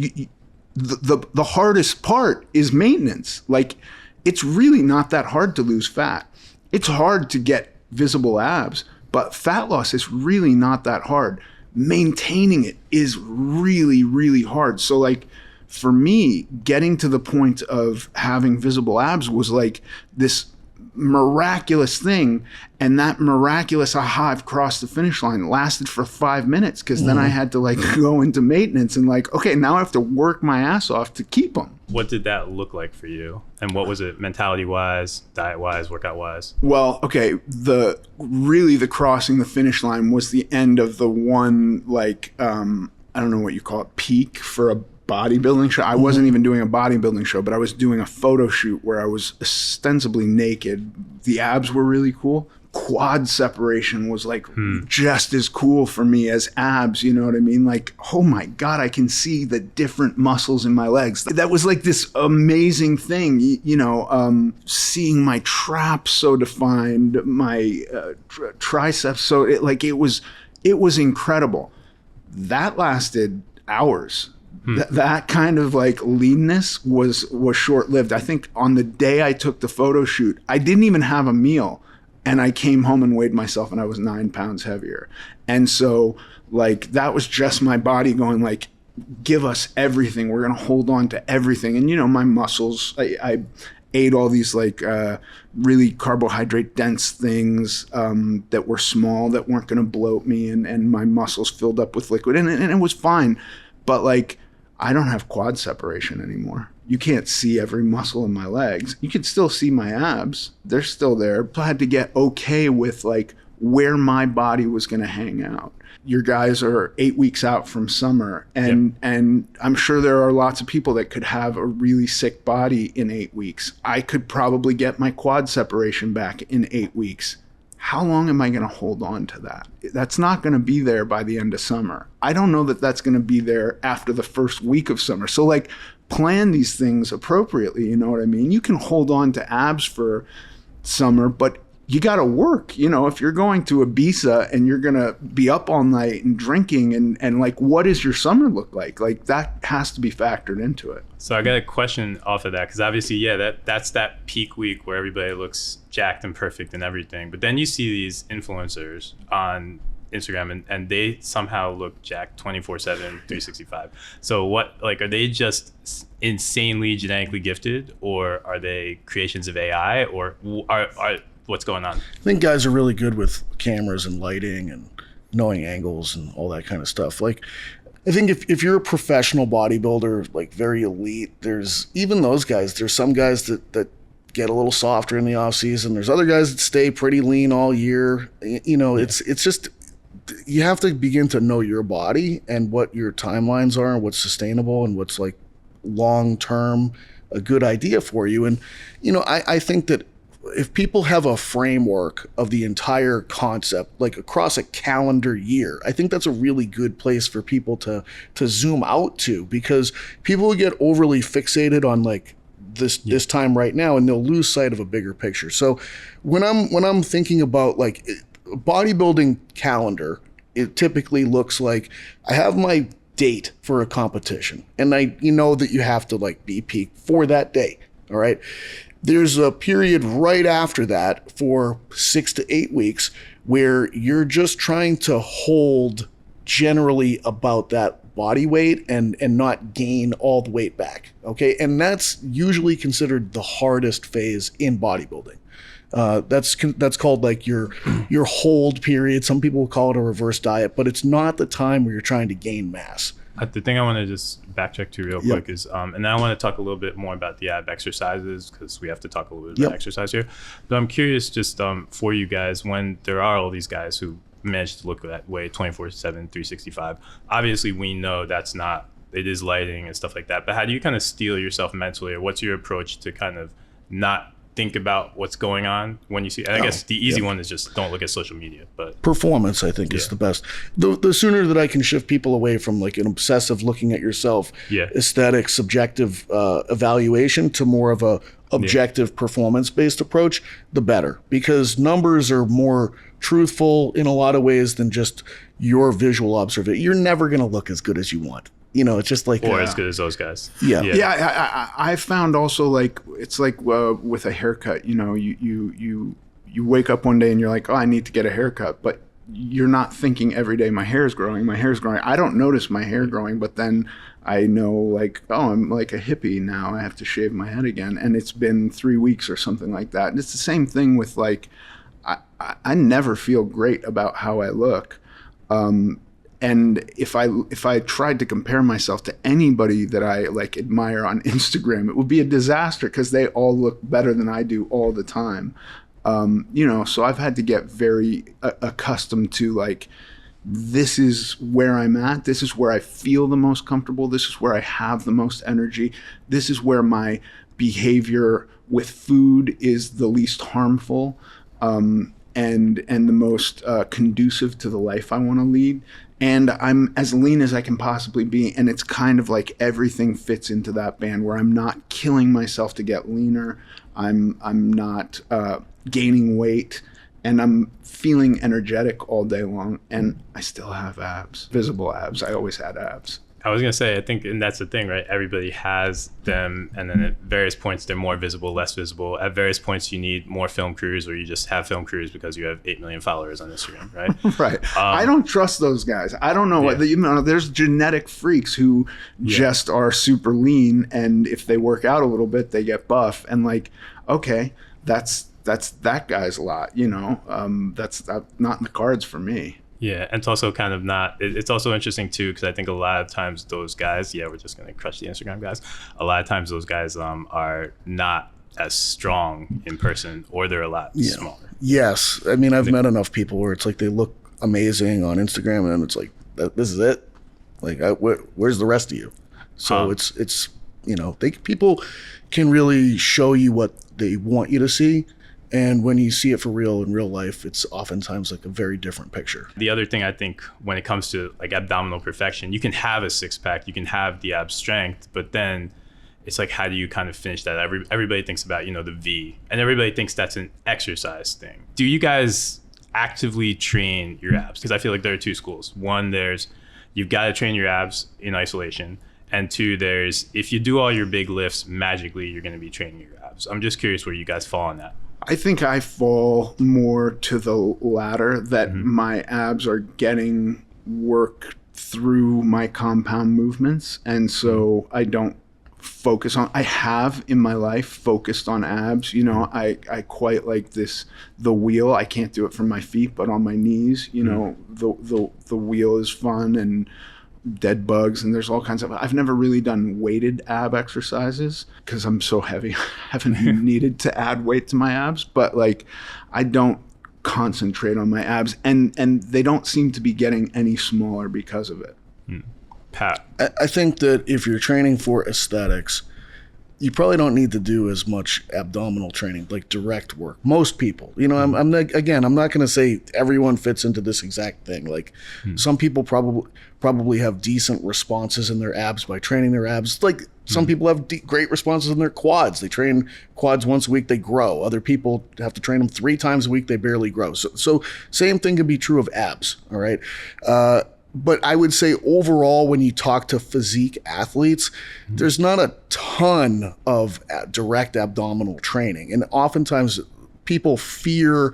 the hardest part is maintenance. Like, it's really not that hard to lose fat. It's hard to get visible abs, but fat loss is really not that hard. Maintaining it is really, really hard. So like, for me, getting to the point of having visible abs was like this miraculous thing, and that miraculous aha, I've crossed the finish line, lasted for 5 minutes, because then I had to like go into maintenance and like, okay, now I have to work my ass off to keep them. What did that look like for you? And what was it mentality wise, diet wise, workout wise? Well, okay, the crossing the finish line was the end of the one, like, I don't know what you call it, peak for a bodybuilding show. I wasn't even doing a bodybuilding show, but I was doing a photo shoot where I was ostensibly naked. The abs were really cool. Quad separation was like just as cool for me as abs, you know what I mean? Like, oh my God, I can see the different muscles in my legs. That was like this amazing thing, seeing my traps so defined, my triceps. So it was incredible. That lasted hours. That kind of like leanness was short-lived. I think on the day I took the photo shoot, I didn't even have a meal, and I came home and weighed myself and I was 9 pounds heavier. And so like, that was just my body going like, give us everything. We're going to hold on to everything. And my muscles, I ate all these like really carbohydrate dense things that were small, that weren't going to bloat me, and my muscles filled up with liquid, and it was fine. But like, I don't have quad separation anymore. You can't see every muscle in my legs. You can still see my abs. They're still there. So I had to get okay with like where my body was going to hang out. Your guys are 8 weeks out from summer, and I'm sure there are lots of people that could have a really sick body in 8 weeks. I could probably get my quad separation back in 8 weeks. How long am I going to hold on to that? That's not going to be there by the end of summer. I don't know that that's going to be there after the first week of summer. So like, plan these things appropriately. You know what I mean? You can hold on to abs for summer, but you got to work. You know, if you're going to Ibiza and you're going to be up all night and drinking and like, what does your summer look like? Like that has to be factored into it. So I got a question off of that, because obviously, yeah, that's that peak week where everybody looks jacked and perfect and everything. But then you see these influencers on Instagram and they somehow look jacked 24/7, 365. So what, like, are they just insanely genetically gifted, or are they creations of AI, or are what's going on? I think guys are really good with cameras and lighting and knowing angles and all that kind of stuff. Like, I think if you're a professional bodybuilder, like very elite, there's even those guys. There's some guys that get a little softer in the off season. There's other guys that stay pretty lean all year. You know, it's just, you have to begin to know your body and what your timelines are and what's sustainable and what's like long-term a good idea for you. And, you know, I think that if people have a framework of the entire concept, like across a calendar year, I think that's a really good place for people to zoom out to, because people will get overly fixated on like this time right now, and they'll lose sight of a bigger picture. So when I'm thinking about like a bodybuilding calendar, it typically looks like I have my date for a competition, and you know that you have to like be peak for that day. All right. There's a period right after that for 6 to 8 weeks where you're just trying to hold generally about that body weight and not gain all the weight back. Okay. And that's usually considered the hardest phase in bodybuilding. That's called like your hold period. Some people will call it a reverse diet, but it's not the time where you're trying to gain mass. The thing I want to just backtrack to real quick is, and then I want to talk a little bit more about the ab exercises, because we have to talk a little bit about exercise here. But I'm curious just for you guys, when there are all these guys who manage to look that way 24/7, 365, obviously we know that's not, it is lighting and stuff like that. But how do you kind of steel yourself mentally, or what's your approach to kind of not think about what's going on when you see, and I guess the easy one is just don't look at social media, but performance, I think, is the best. The sooner that I can shift people away from like an obsessive looking at yourself, aesthetic, subjective evaluation to more of a objective performance-based approach, the better, because numbers are more truthful in a lot of ways than just your visual observation. You're never going to look as good as you want. You know, it's just like, or as good as those guys. I found also like, it's like with a haircut, you know, you wake up one day and you're like, oh, I need to get a haircut, but you're not thinking every day my hair is growing. I don't notice my hair growing, but then I know like, oh, I'm like a hippie now. I have to shave my head again. And it's been 3 weeks or something like that. And it's the same thing with like, I never feel great about how I look. And if I tried to compare myself to anybody that I like admire on Instagram, it would be a disaster, because they all look better than I do all the time. You know, so I've had to get very accustomed to like, this is where I'm at. This is where I feel the most comfortable. This is where I have the most energy. This is where my behavior with food is the least harmful, and the most conducive to the life I want to lead. And I'm as lean as I can possibly be. And it's kind of like everything fits into that band where I'm not killing myself to get leaner. I'm not gaining weight, and I'm feeling energetic all day long. And I still have abs, visible abs. I always had abs. I was going to say, I think, and that's the thing, right? Everybody has them, and then at various points, they're more visible, less visible. At various points, you need more film crews, or you just have film crews because you have 8 million followers on Instagram, right? Right. I don't trust those guys. I don't know what, you know, there's genetic freaks who just are super lean, and if they work out a little bit, they get buff. And like, okay, that's that guy's lot, you know, that's not in the cards for me. Yeah, and it's also kind of not, it's also interesting too, because I think a lot of times those guys, we're just going to crush the Instagram guys. A lot of times those guys are not as strong in person, or they're a lot smaller. Yes. I mean, I've met enough people where it's like they look amazing on Instagram, and then it's like, this is it? Like, where's the rest of you? So it's you know, people can really show you what they want you to see. And when you see it for real in real life, it's oftentimes like a very different picture. The other thing I think when it comes to like abdominal perfection, you can have a 6-pack, you can have the ab strength, but then it's like, how do you kind of finish that? Everybody thinks about, the V, and everybody thinks that's an exercise thing. Do you guys actively train your abs? Because I feel like there are two schools. One, you've got to train your abs in isolation. And two, if you do all your big lifts, magically, you're going to be training your abs. I'm just curious where you guys fall on that. I think I fall more to the latter, that my abs are getting work through my compound movements. And so I don't focus on, I have in my life focused on abs. I quite like the wheel. I can't do it from my feet, but on my knees, the wheel is fun, and dead bugs, and there's all kinds of, I've never really done weighted ab exercises because I'm so heavy. I haven't needed to add weight to my abs, but like I don't concentrate on my abs, and they don't seem to be getting any smaller because of it. Pat? I think that if you're training for aesthetics, you probably don't need to do as much abdominal training, like direct work. Most people, I'm not going to say everyone fits into this exact thing. Like some people probably have decent responses in their abs by training their abs. Like some people have great responses in their quads. They train quads once a week, they grow. Other people have to train them 3 times a week, they barely grow. So same thing can be true of abs. All right. But I would say overall, when you talk to physique athletes, there's not a ton of direct abdominal training. And oftentimes people fear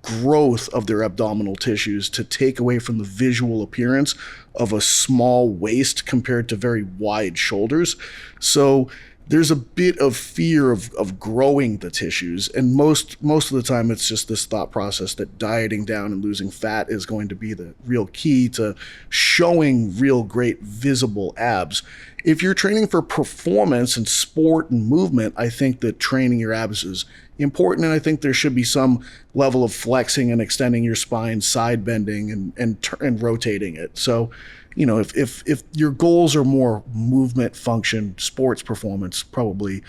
growth of their abdominal tissues to take away from the visual appearance of a small waist compared to very wide shoulders. So there's a bit of fear of growing the tissues, and most of the time it's just this thought process that dieting down and losing fat is going to be the real key to showing real great visible abs. If you're training for performance and sport and movement, I think that training your abs is important, and I think there should be some level of flexing and extending your spine, side bending and rotating it. So if your goals are more movement, function, sports performance, probably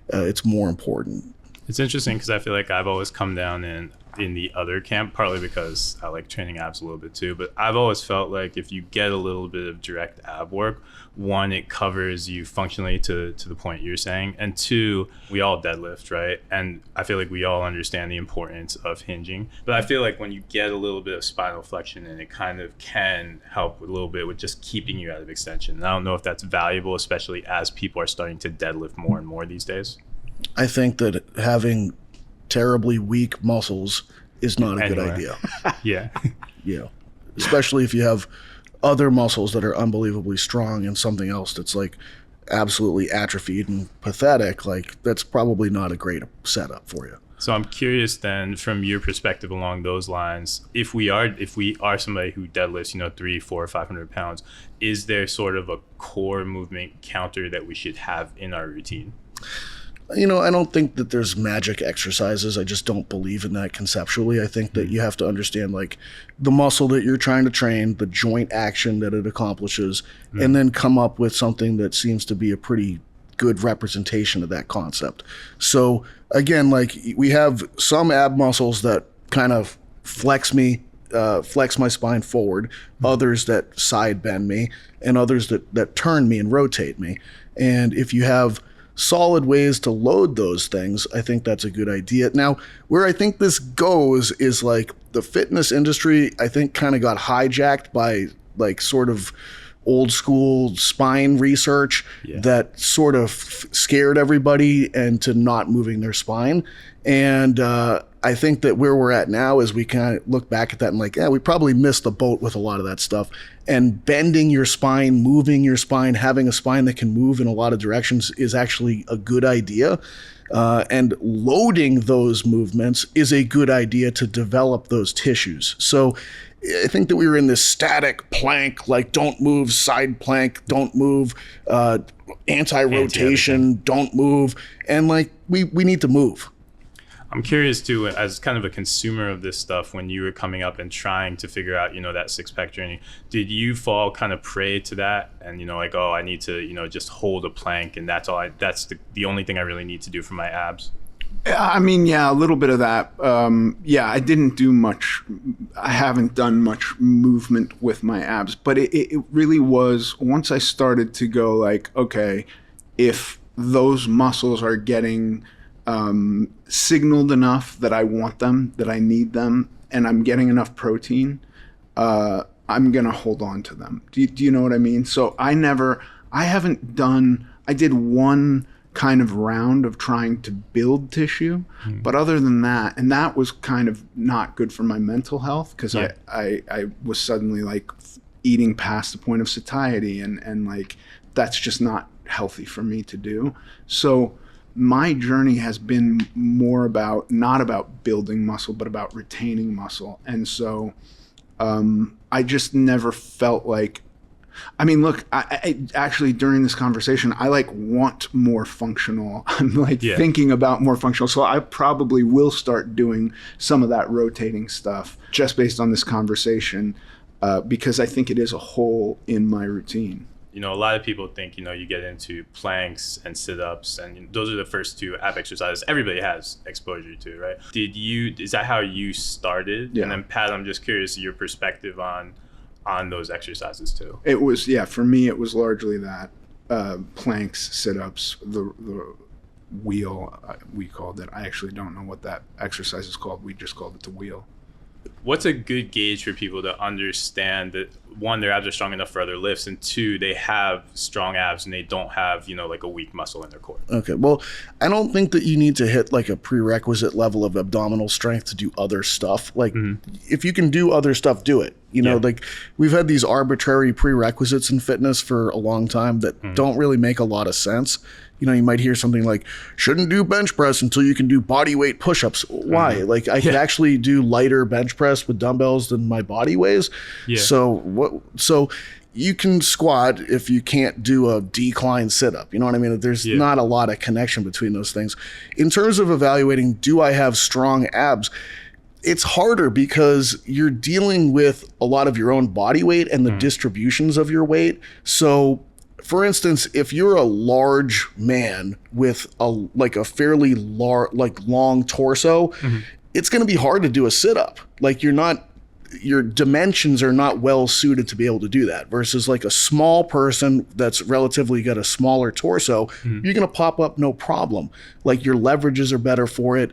it's more important. It's interesting because I feel like I've always come down in the other camp, partly because I like training abs a little bit too, but I've always felt like if you get a little bit of direct ab work, one, it covers you functionally to the point you're saying, and two, we all deadlift, right? And I feel like we all understand the importance of hinging, but I feel like when you get a little bit of spinal flexion, and it kind of can help a little bit with just keeping you out of extension. And I don't know if that's valuable, especially as people are starting to deadlift more and more these days. I think that having terribly weak muscles is not a good idea. Yeah. Especially if you have other muscles that are unbelievably strong and something else that's like absolutely atrophied and pathetic, like that's probably not a great setup for you. So I'm curious then, from your perspective along those lines, if we are somebody who deadlifts, 300, 400, 500 pounds, is there sort of a core movement counter that we should have in our routine? I don't think that there's magic exercises. I just don't believe in that conceptually. I think that you have to understand like the muscle that you're trying to train, the joint action that it accomplishes, and then come up with something that seems to be a pretty good representation of that concept. So again, like we have some ab muscles that kind of flex my spine forward, others that side bend me, and others that turn me and rotate me. And if you have solid ways to load those things, I think that's a good idea. Now, where I think this goes is like the fitness industry, I think kind of got hijacked by like sort of old school spine research that sort of scared everybody into not moving their spine. And I think that where we're at now is we kind of look back at that and like, we probably missed the boat with a lot of that stuff. And bending your spine, moving your spine, having a spine that can move in a lot of directions is actually a good idea. And loading those movements is a good idea to develop those tissues. So I think that we were in this static plank, like don't move, side plank, don't move, anti-rotation, don't move. And like we need to move. I'm curious too, as kind of a consumer of this stuff, when you were coming up and trying to figure out, that 6-pack journey, did you fall kind of prey to that? And, like, oh, I need to, just hold a plank and that's the only thing I really need to do for my abs? I mean, a little bit of that. I didn't do much. I haven't done much movement with my abs, but it really was once I started to go like, okay, if those muscles are getting signaled enough that I want them, that I need them, and I'm getting enough protein, I'm going to hold on to them. Do you know what I mean? So I did one kind of round of trying to build tissue, but other than that, and that was kind of not good for my mental health, because I was suddenly like eating past the point of satiety, and like that's just not healthy for me to do. So my journey has been more about, not about building muscle, but about retaining muscle. And so I just never felt like, I mean, look, I actually during this conversation, I like want more functional. I'm like thinking about more functional. So I probably will start doing some of that rotating stuff just based on this conversation, because I think it is a hole in my routine. You know, a lot of people think, you know, you get into planks and sit-ups, and those are the first two ab exercises everybody has exposure to, right? Is that how you started? Yeah. And then Pat, I'm just curious your perspective on those exercises too. It was, for me, it was largely that, planks, sit-ups, the wheel, we called it. I actually don't know what that exercise is called. We just called it the wheel. What's a good gauge for people to understand that, one, their abs are strong enough for other lifts, and two, they have strong abs and they don't have, you know, like a weak muscle in their core? Okay, well, I don't think that you need to hit like a prerequisite level of abdominal strength to do other stuff. Like if you can do other stuff, do it. You know, like we've had these arbitrary prerequisites in fitness for a long time that don't really make a lot of sense. You know, you might hear something like, shouldn't do bench press until you can do body weight push-ups. Why? Like I could actually do lighter bench press with dumbbells than my body weighs. So you can squat if you can't do a decline sit-up. You know what I mean? There's not a lot of connection between those things. In terms of evaluating, do I have strong abs? It's harder because you're dealing with a lot of your own body weight and the distributions of your weight. So for instance, if you're a large man with a fairly long torso, it's going to be hard to do a sit-up. Like your dimensions are not well suited to be able to do that, versus like a small person that's relatively got a smaller torso, you're going to pop up no problem. Like your leverages are better for it.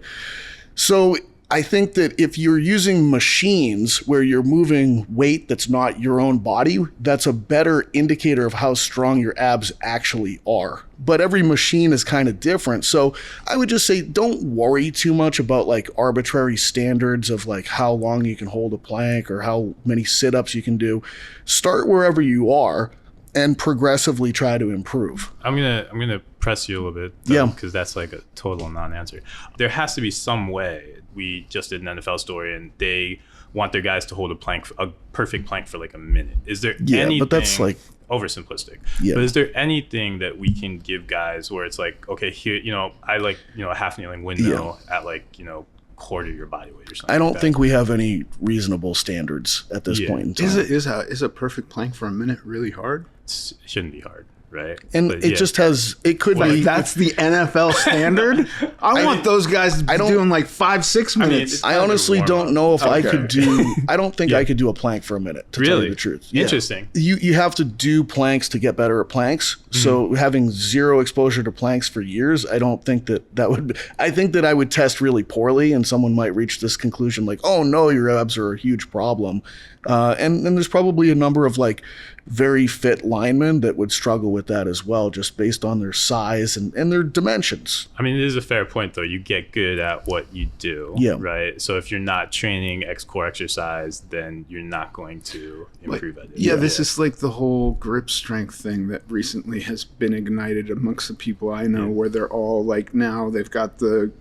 So I think that if you're using machines where you're moving weight that's not your own body, that's a better indicator of how strong your abs actually are. But every machine is kind of different. So I would just say don't worry too much about like arbitrary standards of like how long you can hold a plank or how many sit-ups you can do. Start wherever you are and progressively try to improve. I'm gonna press you a little bit, because that's like a total non-answer. There has to be some way. We just did an NFL story, and they want their guys to hold a perfect plank for like a minute. Is there anything? But that's like oversimplistic. Yeah. But is there anything that we can give guys where it's like, okay, here, you know, I like, you know, a half kneeling windmill at like, you know, quarter your body weight or something. I don't think we have any reasonable standards at this point in time. Is a perfect plank for a minute really hard? It shouldn't be hard. Right. And it just has, it could be. That's the NFL standard? I want those guys doing like 5-6 minutes. I honestly don't know if I could do, I don't think I could do a plank for a minute, to tell you the truth. Interesting. You have to do planks to get better at planks. So having zero exposure to planks for years, I don't think that would, I think that I would test really poorly, and someone might reach this conclusion like, oh no, your abs are a huge problem. And there's probably a number of like very fit linemen that would struggle with that as well, just based on their size and their dimensions. I mean, it is a fair point though. You get good at what you do, right? So if you're not training core exercise, then you're not going to improve at it. Yeah, this is like the whole grip strength thing that recently has been ignited amongst the people I know, where they're all like, now they've got the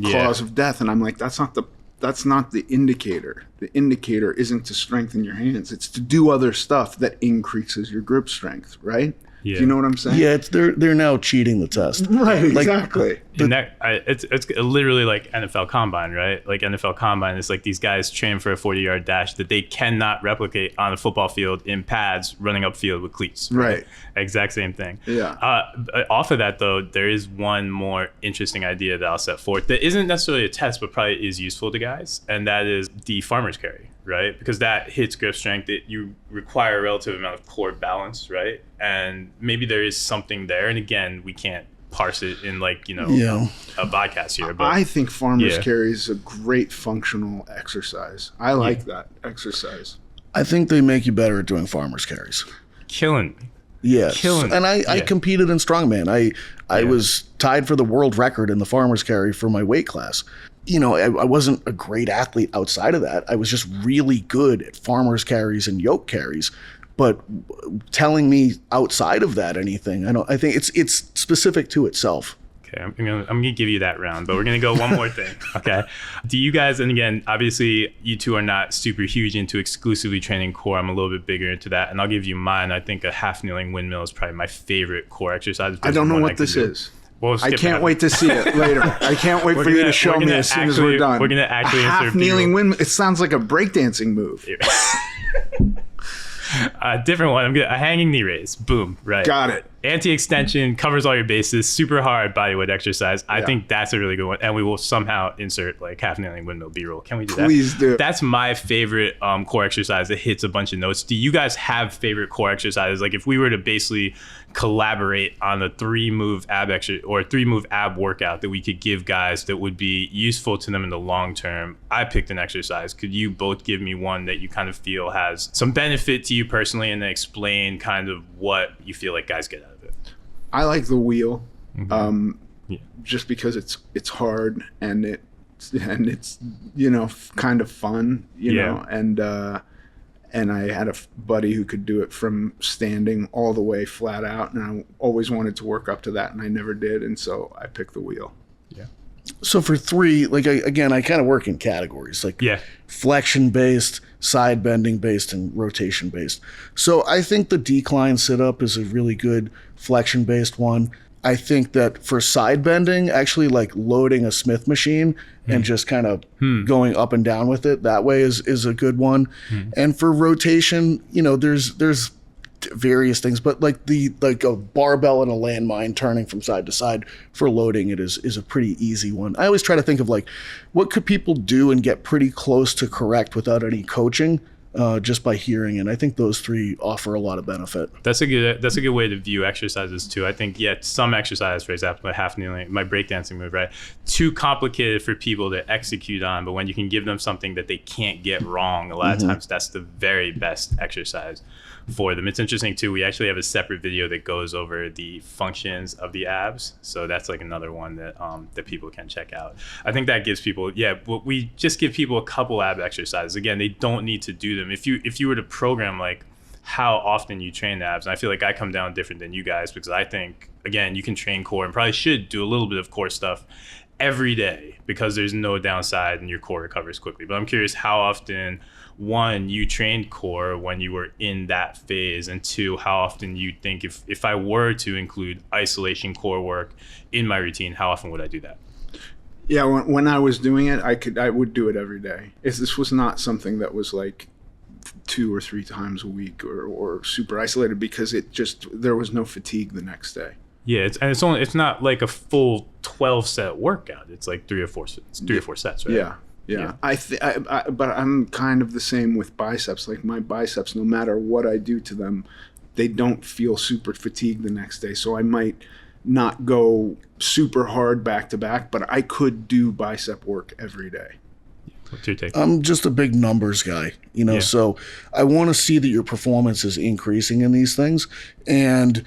claws of death, and I'm like, that's not the indicator. The indicator isn't to strengthen your hands. It's to do other stuff that increases your grip strength, right? Yeah. Do you know what I'm saying? Yeah, they're now cheating the test. Right, exactly. It's literally like NFL Combine, right? Like NFL Combine is like these guys train for a 40-yard dash that they cannot replicate on a football field in pads running upfield with cleats. Right. Exact same thing. Yeah. Off of that, though, there is one more interesting idea that I'll set forth that isn't necessarily a test, but probably is useful to guys, and that is the farmer's carry. Right? Because that hits grip strength, you require a relative amount of core balance, right? And maybe there is something there. And again, we can't parse it in like, Yeah. a podcast here. But I think farmer's Yeah. carry is a great functional exercise. I like that exercise. I think they make you better at doing farmer's carries. killing me. Yes. Killing And I Yeah. competed in strongman. I was tied for the world record in the farmer's carry for my weight class. I wasn't a great athlete outside of that. I was just really good at farmer's carries and yoke carries. But telling me outside of that anything, I think it's specific to itself. Okay, I'm gonna give you that round, but we're gonna go one more thing. Okay, do you guys? And again, obviously, you two are not super huge into exclusively training core. I'm a little bit bigger into that, and I'll give you mine. I think a half kneeling windmill is probably my favorite core exercise. I don't know what this is. We'll I skip can't that. wait to see it later. I can't wait for you to show me as soon as we're done. We're gonna actually a half insert kneeling B-roll. windmill. It sounds like a breakdancing move. Different one. A hanging knee raise. Boom. Right. Got it. Anti-extension, covers all your bases, super hard bodyweight exercise. I think that's a really good one. And we will somehow insert like half kneeling windmill B-roll. Can we do that? Please do. That's my favorite core exercise that hits a bunch of notes. Do you guys have favorite core exercises? Like if we were to basically collaborate on a 3-move ab or a 3-move ab workout that we could give guys that would be useful to them in the long term, I picked an exercise. Could you both give me one that you kind of feel has some benefit to you personally, and then explain kind of what you feel like guys get out of it? I like the wheel, Yeah. just because it's hard and it's kind of fun, know, and I had a buddy who could do it from standing all the way flat out, and I always wanted to work up to that, and I never did, and so I picked the wheel. Yeah. So for 3, like I kind of work in categories, like flexion based, side bending based, and rotation based. So I think the decline sit up is a really good flexion based one. I think that for side bending, actually like loading a Smith machine and just kind of going up and down with it that way is a good one. And for rotation, there's various things, but like a barbell and a landmine turning from side to side for loading it is a pretty easy one. I always try to think of like what could people do and get pretty close to correct without any coaching, just by hearing. And I think those 3 offer a lot of benefit. That's a good way to view exercises too. I think some exercise, for example, like half kneeling, my breakdancing move, right? Too complicated for people to execute on, but when you can give them something that they can't get wrong, a lot of times that's the very best exercise for them. It's interesting too, we actually have a separate video that goes over the functions of the abs, so that's like another one that that people can check out. I think that gives people, we just give people a couple ab exercises. Again, they don't need to do them. If you were to program like how often you train the abs, and I feel like I come down different than you guys, because I think, again, you can train core and probably should do a little bit of core stuff every day, because there's no downside and your core recovers quickly. But I'm curious how often, 1, you trained core when you were in that phase, and 2, how often you think if I were to include isolation core work in my routine, how often would I do that? Yeah, when I was doing it, I would do it every day. This was not something that was like 2 or 3 times a week or super isolated, because there was no fatigue the next day. Yeah, it's not like a full 12-set workout. It's like 3 or 4 sets, right? Yeah. But I'm kind of the same with biceps. Like my biceps, no matter what I do to them, they don't feel super fatigued the next day. So I might not go super hard back to back, but I could do bicep work every day. What's your take? I'm just a big numbers guy, so I want to see that your performance is increasing in these things. And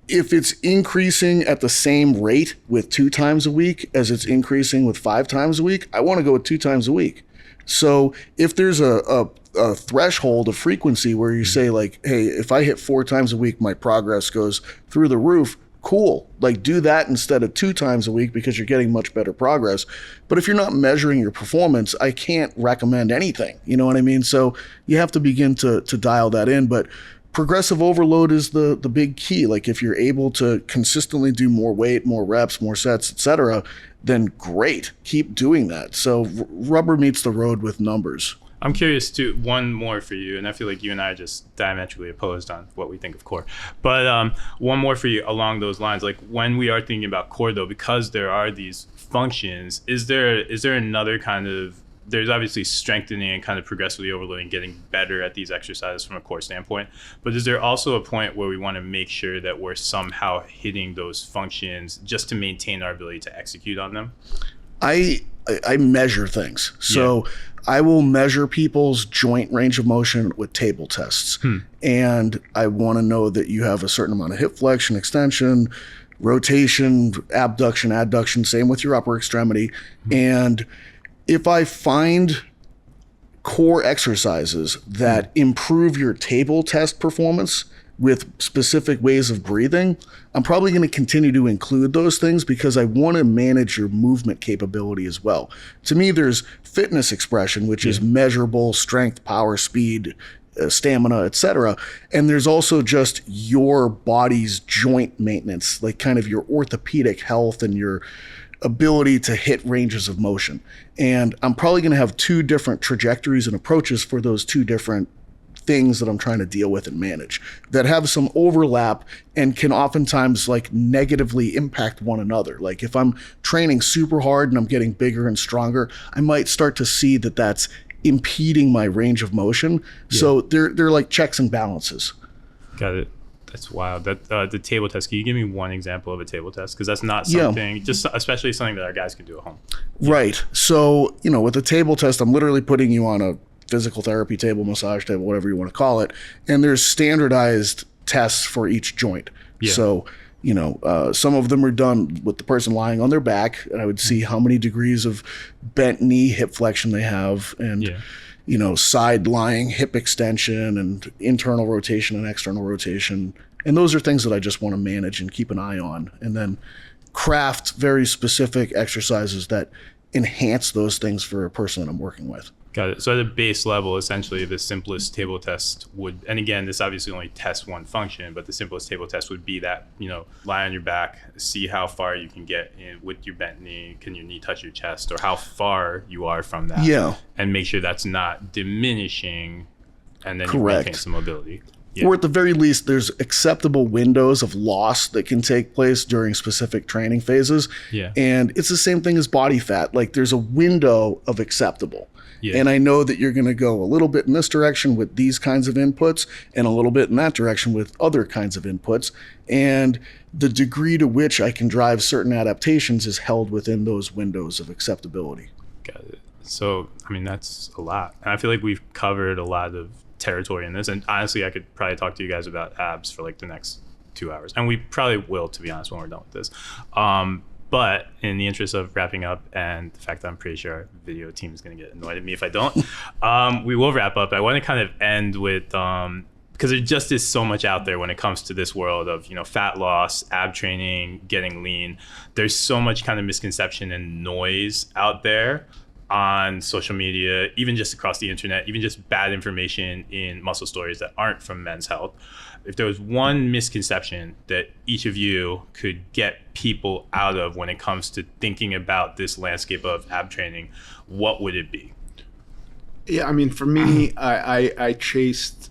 if it's increasing at the same rate with 2 times a week as it's increasing with 5 times a week, I want to go with 2 times a week. So if there's a threshold of frequency where you say like, hey, if I hit 4 times a week, my progress goes through the roof, cool. Like do that instead of 2 times a week, because you're getting much better progress. But if you're not measuring your performance, I can't recommend anything. You know what I mean? So you have to begin to dial that in. But progressive overload is the big key. Like if you're able to consistently do more weight, more reps, more sets, etc., then great, keep doing that. So rubber meets the road with numbers. I'm curious too, one more for you, and I feel like you and I are just diametrically opposed on what we think of core. But one more for you along those lines. Like when we are thinking about core though, because there are these functions, is there another kind of there's obviously strengthening and kind of progressively overloading, getting better at these exercises from a core standpoint. But is there also a point where we want to make sure that we're somehow hitting those functions just to maintain our ability to execute on them? I measure things. So I will measure people's joint range of motion with table tests. And I want to know that you have a certain amount of hip flexion, extension, rotation, abduction, adduction, same with your upper extremity. And if I find core exercises that improve your table test performance with specific ways of breathing, I'm probably going to continue to include those things because I want to manage your movement capability as well. To me, there's fitness expression, which is measurable strength, power, speed, stamina, etc. And there's also just your body's joint maintenance, like kind of your orthopedic health and your ability to hit ranges of motion. And I'm probably going to have two different trajectories and approaches for those two different things that I'm trying to deal with and manage that have some overlap and can oftentimes like negatively impact one another. Like if I'm training super hard and I'm getting bigger and stronger, I might start to see that that's impeding my range of motion. So they're like checks and balances. Got it. That's wild. That the table test. Can you give me one example of a table test? Because that's not something, just especially something that our guys can do at home. Right. So, with a table test, I'm literally putting you on a physical therapy table, massage table, whatever you want to call it. And there's standardized tests for each joint. So, some of them are done with the person lying on their back, and I would see how many degrees of bent knee hip flexion they have, and side lying hip extension and internal rotation and external rotation. And those are things that I just want to manage and keep an eye on, and then craft very specific exercises that enhance those things for a person that I'm working with. Got it. So at a base level, essentially the simplest table test would, and again, this obviously only tests one function, but the simplest table test would be that, lie on your back, see how far you can get in with your bent knee. Can your knee touch your chest, or how far you are from that? Yeah. And make sure that's not diminishing, and then Correct. you maintain some mobility. Yeah. Or at the very least, there's acceptable windows of loss that can take place during specific training phases. Yeah. And it's the same thing as body fat. Like there's a window of acceptable. Yeah. And I know that you're going to go a little bit in this direction with these kinds of inputs and a little bit in that direction with other kinds of inputs. And the degree to which I can drive certain adaptations is held within those windows of acceptability. Got it. So, that's a lot. And I feel like we've covered a lot of territory in this. And honestly, I could probably talk to you guys about abs for like the next 2 hours. And we probably will, to be honest, when we're done with this. But in the interest of wrapping up and the fact that I'm pretty sure our video team is going to get annoyed at me if I don't, we will wrap up. I want to kind of end with, because there just is so much out there when it comes to this world of, fat loss, ab training, getting lean. There's so much kind of misconception and noise out there on social media, even just across the internet, even just bad information in muscle stories that aren't from Men's Health. If there was one misconception that each of you could get people out of when it comes to thinking about this landscape of ab training, what would it be? Yeah, for me, I chased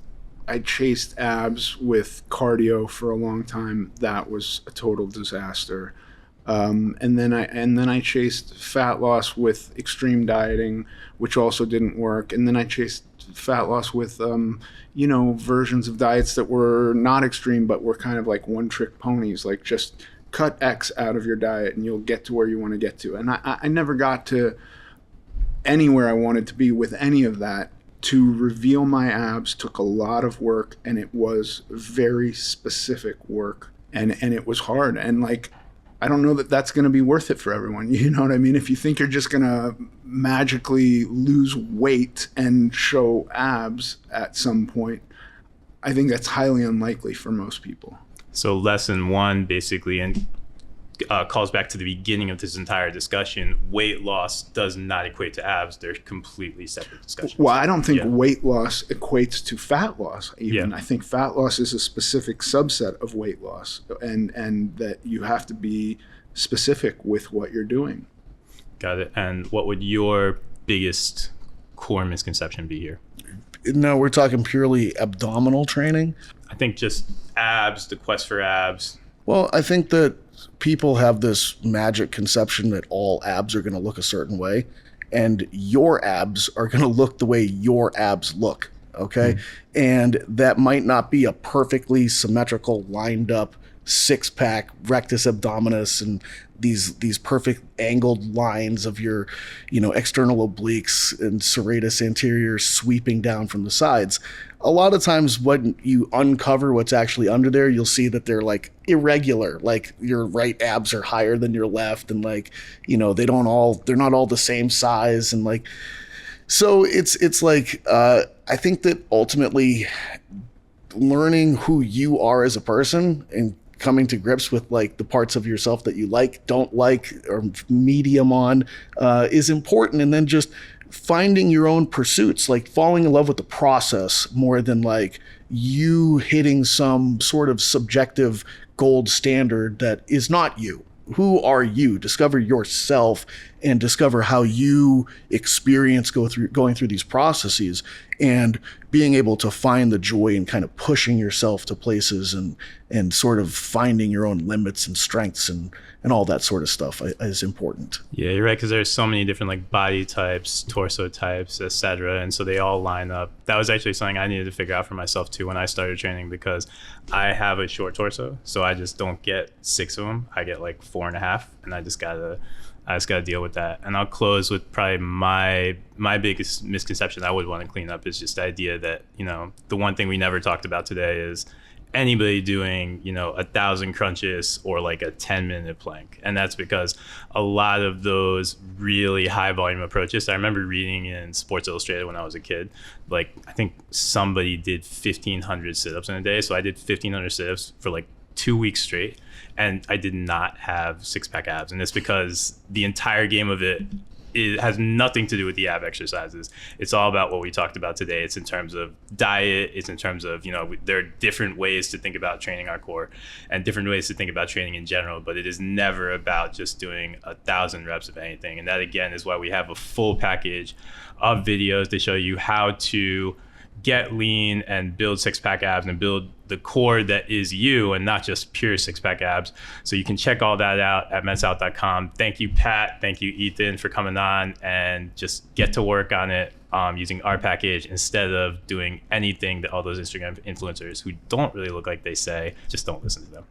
abs with cardio for a long time. That was a total disaster. And then I chased fat loss with extreme dieting, which also didn't work. And then I chased fat loss with, versions of diets that were not extreme, but were kind of like one-trick ponies, like just cut X out of your diet and you'll get to where you want to get to. And I never got to anywhere I wanted to be with any of that. To reveal my abs took a lot of work, and it was very specific work, and it was hard. And I don't know that that's going to be worth it for everyone. You know what I mean? If you think you're just going to magically lose weight and show abs at some point, I think that's highly unlikely for most people. So lesson one, basically, and calls back to the beginning of this entire discussion, weight loss does not equate to abs. They're completely separate discussions. Well, I don't think weight loss equates to fat loss even. I think fat loss is a specific subset of weight loss, and that you have to be specific with what you're doing. Got it. And what would your biggest core misconception be here? No, we're talking purely abdominal training. I think just abs, the quest for abs. Well, I think that people have this magic conception that all abs are going to look a certain way. and your abs are going to look the way your abs look. Okay. And that might not be a perfectly symmetrical, lined up six-pack rectus abdominis and these perfect angled lines of your, external obliques and serratus anterior sweeping down from the sides. A lot of times when you uncover what's actually under there, you'll see that they're like irregular, like your right abs are higher than your left, and like, they're not all the same size, and like, so it's like, I think that ultimately learning who you are as a person and coming to grips with like the parts of yourself that you like, don't like, or medium on, is important. And then just finding your own pursuits, like falling in love with the process more than like you hitting some sort of subjective gold standard that is not you. Who are you? Discover yourself and discover how you experience going through these processes, and being able to find the joy in kind of pushing yourself to places and sort of finding your own limits and strengths and all that sort of stuff is important. Yeah, you're right, because there's so many different like body types, torso types, etc., and so they all line up. That was actually something I needed to figure out for myself too when I started training, because I have a short torso, so I just don't get 6 of them. I get like 4.5, and I just gotta deal with that. And I'll close with probably my biggest misconception I would want to clean up is just the idea that, the one thing we never talked about today is anybody doing 1,000 crunches or like a 10-minute plank. And that's because a lot of those really high volume approaches, I remember reading in Sports Illustrated when I was a kid, like I think somebody did 1,500 sit-ups in a day. So I did 1,500 sit-ups for like 2 weeks straight, and I did not have six-pack abs. And it's because the entire game of it has nothing to do with the ab exercises. It's all about what we talked about today. It's in terms of diet. It's in terms of, there are different ways to think about training our core and different ways to think about training in general, but it is never about just doing 1,000 reps of anything. And that, again, is why we have a full package of videos to show you how to get lean and build six-pack abs and build the core that is you, and not just pure six-pack abs. So you can check all that out at mensout.com. Thank you, Pat. Thank you, Ethan, for coming on, and just get to work on it using our package instead of doing anything that all those Instagram influencers who don't really look like they say. Just don't listen to them.